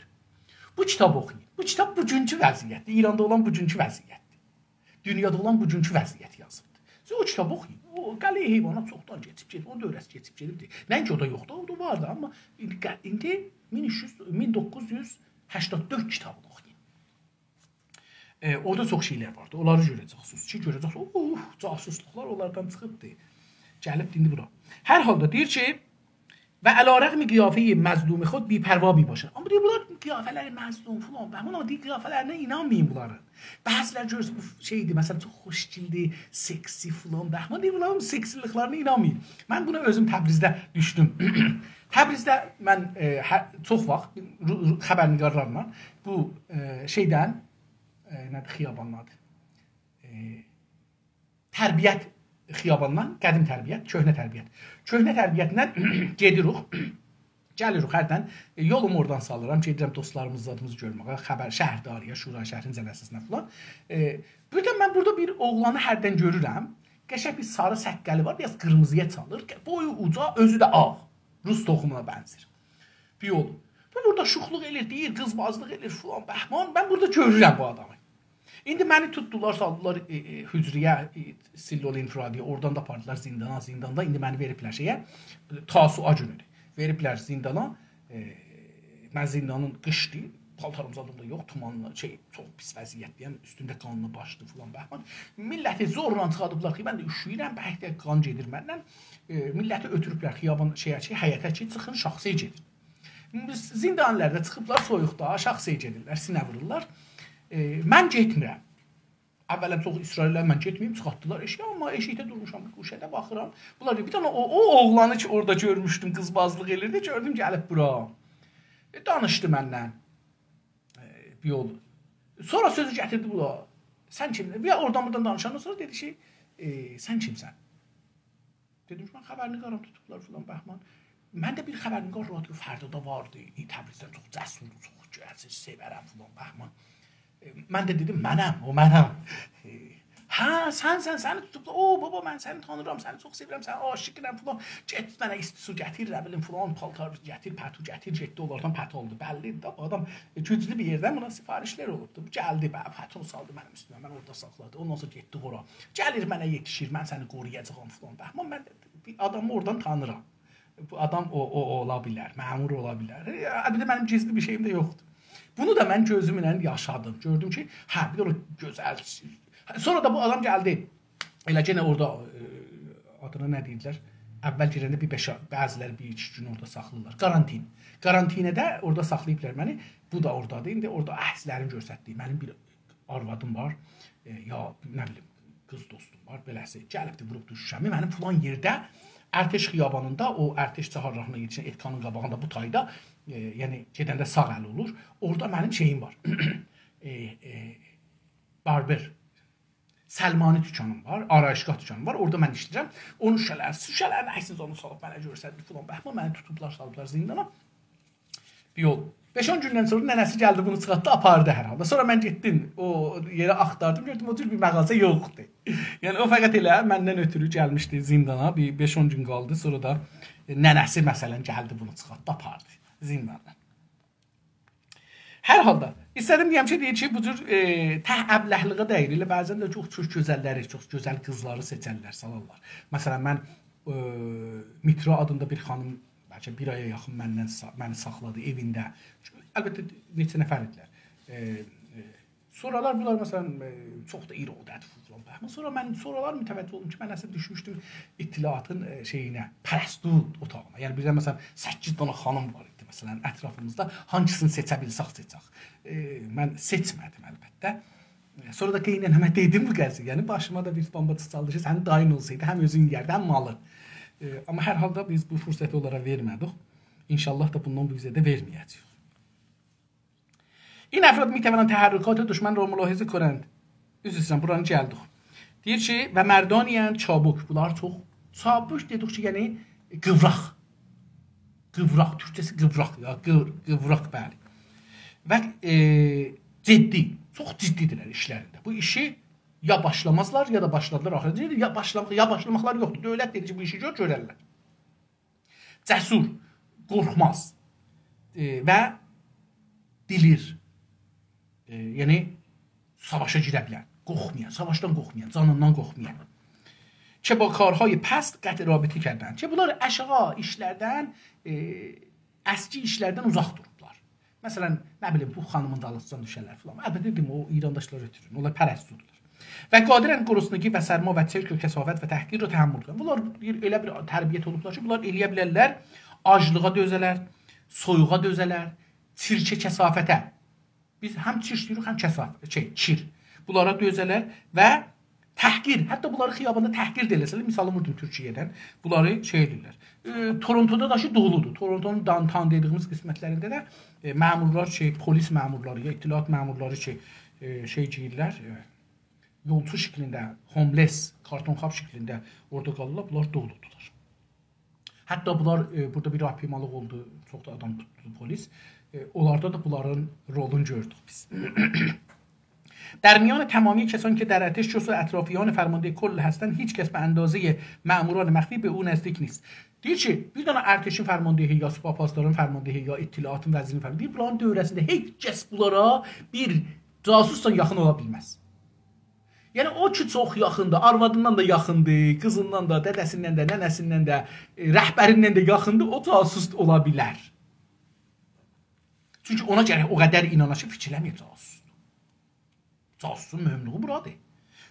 Bu kitabı oxuyun. Bu kitab bugünkü vəziyyətdir. İranda olan bugünkü vəziyyətdir. Dünyada olan bugünkü vəziyyət yazıbdır. Siz o kitabı oxuyun. O Qəl'ə Heyvanat çoxdan keçib, onun dövrəsi keçib gedibdir. Nəinki o da yoxdur, o da vardı. Amma indi 1984 kitabını oxuyun. Orada çox şeylər vardı. Onları görəcəksiniz. Ki görəcəksiniz. Casusluqlar onlardan çıxıbdı. Gəlib indi bura. Hər halda deyir ki və əlarəğmi qiyafəyi məzlumi xod bipərva bibaşır. Amma deyir bunlar qiyafələri məzlum falan. Amma deyir qiyafələrinə inanmayın bunların. Bəziləri görürsünüz bu şeydir. Məsələn çox xoşgildi, seksi falan. Amma deyir bunların seksiliklərinə inanmayın. Mən buna özüm Təbrizdə düşdüm. Təbrizdə mən çox vaxt xəbərnigarlarla bu şeydən nədir xiyabanın adı? Tərbiyyət xiyabandan, qədim tərbiyyət, köhnə tərbiyyət. Köhnə tərbiyyətindən gedirik, gəlirik hərdən, yolumu oradan salıram, gedirəm dostlarımız, zadımızı görməyə, xəbər, şəhərdariyə, Şura şəhərin zələsəsinə falan. Birdən mən burada bir oğlanı hərdən görürəm, qəşəng bir sarı səqqəli var, biraz qırmızıya çalır, boyu uca, özü də ağ, Rus toxumuna bənzir. Bir yolu. Bu burada şuxluq elir, deyir, qızbazlıq elir falan, bəhman, mən burada görürəm bu adamı. İndi məni tutdular, saldılar hücriyə, sillol infiradiyə, oradan da apardılar zindana, zindanda indi məni veriblər şeyə, tasua günüdür. Veriblər zindana, mən zindanın qışdır, paltarım zadımda yox, tumanlı, çox pis vəziyyətliyəm, üstündə qanlı başdı falan bəhman. Milləti zorla çıxadıblar ki, mən də üşüyürəm, bəhəkdə qan gedir məndən, milləti ötürüblər xiyaban həyətə ki, çıxın, şaxsiyə gedin. Zindanlərdə çıxıblar soyuqda, şaxsiyə gedirlər, sinə vururlar. Mən getmirəm. Əvvələn çox israr edirlər, mən getməyim, çıxartdılar eşiyə, amma eşikdə durmuşam, bir quşədə baxıram. Bunlar bir dənə o oğlanı ki, orada görmüşdüm, qızbazlıq elirdi, gördüm gəlib bura. Danışdı məndən bir yolu. Sonra sözü gətirdi bura. Sən kimsən? Bir oradan-buradan danışandan sonra dedi ki, sən kimsən? Dedim ki, mən xəbərniqaram tutublar filan, bəhman. Məndə bir xəbərniqar radio Fərdada vardı. Təbrizdən çox cəsurdur, çox gəlsin, sevərəm filan, bəhman. Mən də dedim, mənəm, o mənəm. Hə, səni tutublar. O, baba, mən səni tanıram, səni çox sevirəm, səni aşıqirəm filan. Get mənə isti su gətir, rəbilim filan, paltar gətir, pətu gətir, getdi, onlardan pətu oldu. Bəllidir də, bu adam güclü bir yerdən buna sifarişlər olubdu. Bu gəldi, pətunu saldı mənim üstümə, mən orada saxladı. Ondan sonra getdi ora. Gəlir mənə yetişir, mən səni qoruyacağam filan. Bəhman, mən bir adamı oradan tanıram. Bu adam o ola bilər, məmur ola bilər. Bir də mənim gizli bir şeyim də yoxdur. Bunu da mən gözümlə yaşadım. Gördüm ki, hə, bir də o gözəl. Sonra da bu adam gəldi. Elə yenə orada adına nə deyirlər? Əvvəl girəndə bəziləri bir iki gün orada saxlayırlar. Karantin. Karantinədə orada saxlayıblar məni. Bu da oradadır. İndi orada əhslərin göstərdiyi. Mənim bir arvadım var. Ya nə bilim, qız dostum var. Beləsi. Gəlibdi, vurub düşüşəmi. Mənim filan yerdə Ərteş xiyabanında, o Ərteş çaharrahına yetişən Etkanın qabağında bu tayda, yəni gedəndə sağ əli olur. Orada mənim şeyim var. Barber. Səlmani dükanım var, arayışqah dükanım var. Orada mən işləyirəm. Onun şüşələrini əksiniz onu salıb mənə görsədi filan. Bəhmə məni tutublar, salıblar zindana. Bir yol. 5-10 gündən sonra nənəsi gəldi, bunu çıxartdı, apardı hər halda. Sonra mən getdim, o yerə axtardım, gördüm, o cür bir məğazə yoxdur. Yəni o fəqət elə məndən ötürü gəlmişdi zindana, bir 5-10 gün qaldı. Sonra da nənəsi məsələn gəldi, bunu çıxartdı, apardı zindana. Hər halda istədim deyəm ki, deyir ki, bu cür təəbləhliğə deyir. Elə bəzən də çox gözəlləri, çox gözəl qızları seçərlər, salarlar. Məsələn, mən Mitra adında bir xanım bəlkə bir aya yaxın məni saxladı evində. Əlbəttə neçə nəfərdirlər. Sonralar bunlar məsələn çox da iri oldu ətfulan. Sonra mən sonralar mütəvəccüh oldum ki, mən əsas düşmüşdüm ittilaatın şeyinə, pərəstut otağına. Yəni birdən məsələn 8 dənə xanım var idi məsələn ətrafımızda. Hangisini seçə bilsək seçək. Mən seçmədim əlbəttə. Sonra da qeynənəmə dedim bu qəzi. Yəni başıma da bir bombası çaldı ki, sənin dayın olsaydı həm özün yerdə, həm malın. Amma hər halda biz bu fürsəti onlara vermədik. İnşallah da bundan bu bizə də verməyəcəyik. این افراد میتوانند تحرکات دشمن را ملاحظه کنند. Üzrüstən buranı gəldik. Deyir ki, və mərdaniyan çabuk. Bunlar çox çabuk dedik ki, yəni qıvraq. Qıvraq, türkçəsi qıvraq ya, qıvraq bəli. Və ciddi, çox ciddidirlər işlərində. Bu işi ya başlamazlar ya da başladılar axırıncı. Ya başlamaqlar yoxdur. Dövlət dedi ki, bu işi görərlər. Cəsur, qorxmaz və bilir. Yəni savaşa girə bilər. Qorxmayan, savaşdan qorxmayan, canından qorxmayan. Ki با کارهای پست قطع رابطه کردند. Ki bunlar aşağı işlərdən, əski işlərdən uzaq durublar. Məsələn, nə bilim bu xanımın dalısından düşərlər filan. Əlbəttə dedim o İrandaşlar ötürün. Onlar pərəstudurlar. Və qadirən qurusnugi və sərma və çirk və kəsafət və təhqir və təhammül edən. Bunlar elə bir tərbiyyət olublar ki, bunlar eləyə bilərlər, aclığa dözələr, soyuğa dözələr, çirkə, kəsafətə. Biz həm çir deyirik, həm kəsafət, çir. Bunlara dözələr və təhqir, hətta bunları xiyabanda təhqir deyiləsələr, misalım vurdum Türkiyədən, bunları şey edirlər. Torontoda da doludur. Torontonun downtown dediyimiz qismətlərində də məmurlar, polis məmurları, ya ittilaat məmurları şey giyirlər, yolçu şəklində, homeless, kartonxap şəklində orada qalırlar, bunlar doludular. Hətta bunlar, burada bir apimalıq oldu, çox da adam tutdu polis. Onlarda da bunların rolunu gördük biz. در میان تمامی کسانی که در ارتش جزو اطرافیان فرمانده کل هستند هیچ کس به اندازه مأموران مخفی به او نزدیک نیست. Deyir ki, bir dənə ərtəşin fərmandehi ya Spapasların fərmandehi ya ittilaatın vəzirinin fərmandehi buranın dövrəsində heç kəs bunlara bir casusdan yaxın ola bilməz. Yəni o ki çox yaxındır, arvadından da yaxındır, qızından da, dədəsindən də, nənəsindən də, rəhbərindən də yaxındır, o casus ola bilər. Çünki ona gərək o qədər inanaşı fikirləməyib casus. Casusun mühümlüğü buradır.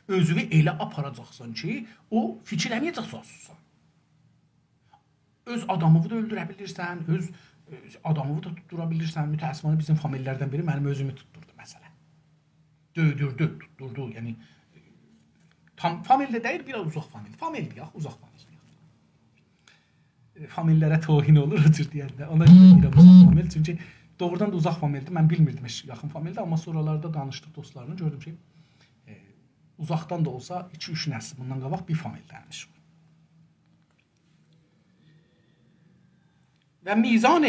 Özünü elə aparacaqsan ki, o fikirləməyəcək casussan. Öz adamını da öldürə bilirsən, öz adamını da tutdura bilirsən. Mütəəssifانه bizim famillərdən biri mənim özümü tutturdu məsələn. Döydürdü, tutturdu. Yəni tam famildə deyil, biraz uzaq famil. Famildir ya, uzaq famil. Famillərə tohin olur o cür deyəndə. Ona görə deyirəm uzaq famil. Çünki doğrudan da uzaq famildir. Mən bilmirdim heç yaxın famildir, amma sonralarda danışdıq dostlarla gördüm ki, uzaqdan da olsa 2-3 nəsil bundan qabaq bir famildənmiş. و میزان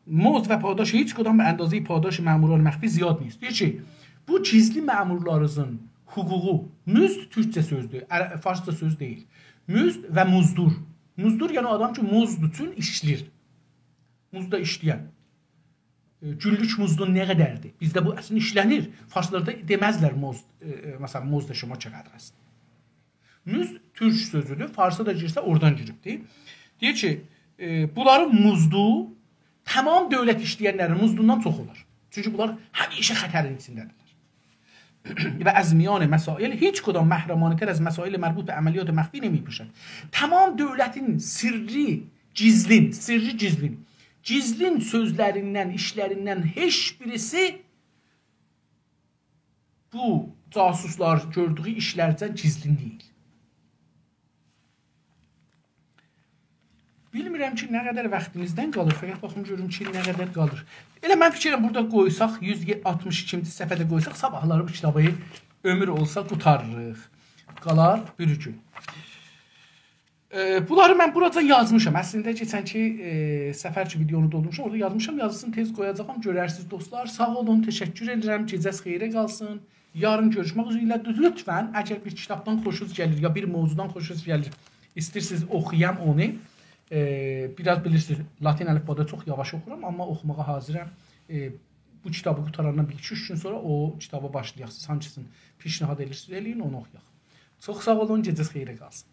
مزد و پاداش هیچ کدام به اندازه پاداش ماموران مخفی زیاد نیست. Deyir ki, bu gizli məmurlarımızın hüququ, müzd türkçə sözdür, farsça söz deyil. Müzd və muzdur. Muzdur yəni adam ki, muzd üçün işləyir. Muzda işləyən. Günlük muzdun nə qədərdir? Bizdə bu əslində işlənir. Farslarda deməzlər muzd, məsələn, muzd şuma çəqədir əslində. Müzd türk sözüdür, Farsa da girsə oradan giribdir. Deyir ki, bunların muzdu tamam dövlət işləyənlərin muzdundan çox olur. Çünki bunlar həmişə xətərin içindədirlər. Və az میان مسائل هیچ کدام محرمانه تر از مسائل مربوط به عملیات مخفی نمی‌باشد. Tamam dövlətin sirri gizlin sözlərindən, işlərindən heç birisi bu casuslar gördüyü işlərdən gizlin deyil. Bilmirəm ki, nə qədər vaxtimizdən qalır, fəqət baxım görüm ki, nə qədər qalır. Elə mən fikirəm, burada qoysaq, 162-ci səfədə qoysaq, sabahları bu kitabı ömür olsa qutarırıq. Qalar bir gün. Bunları mən burada yazmışam. Əslində keçənki səfərçi videonu doldurmuşam, orada yazmışam, yazısını tez qoyacağam, görərsiniz dostlar. Sağ olun, təşəkkür edirəm, gecəz xeyrə qalsın. Yarın görüşmək üzrə ilə lütfən, əgər bir kitabdan xoşunuz gəlir, ya bir mövzudan xoşunuz gəlir, istəyirsiniz oxuyam onu. Biraz bilirsiniz, latin əlifbada çox yavaş oxuram, amma oxumağa hazırəm. Bu kitabı qutarandan 2-3 gün sonra o kitabı başlayaq. Siz hangisini pişnihad edirsiniz, eləyin, onu oxuyaq. Çox sağ olun, gecəz xeyrə qalsın.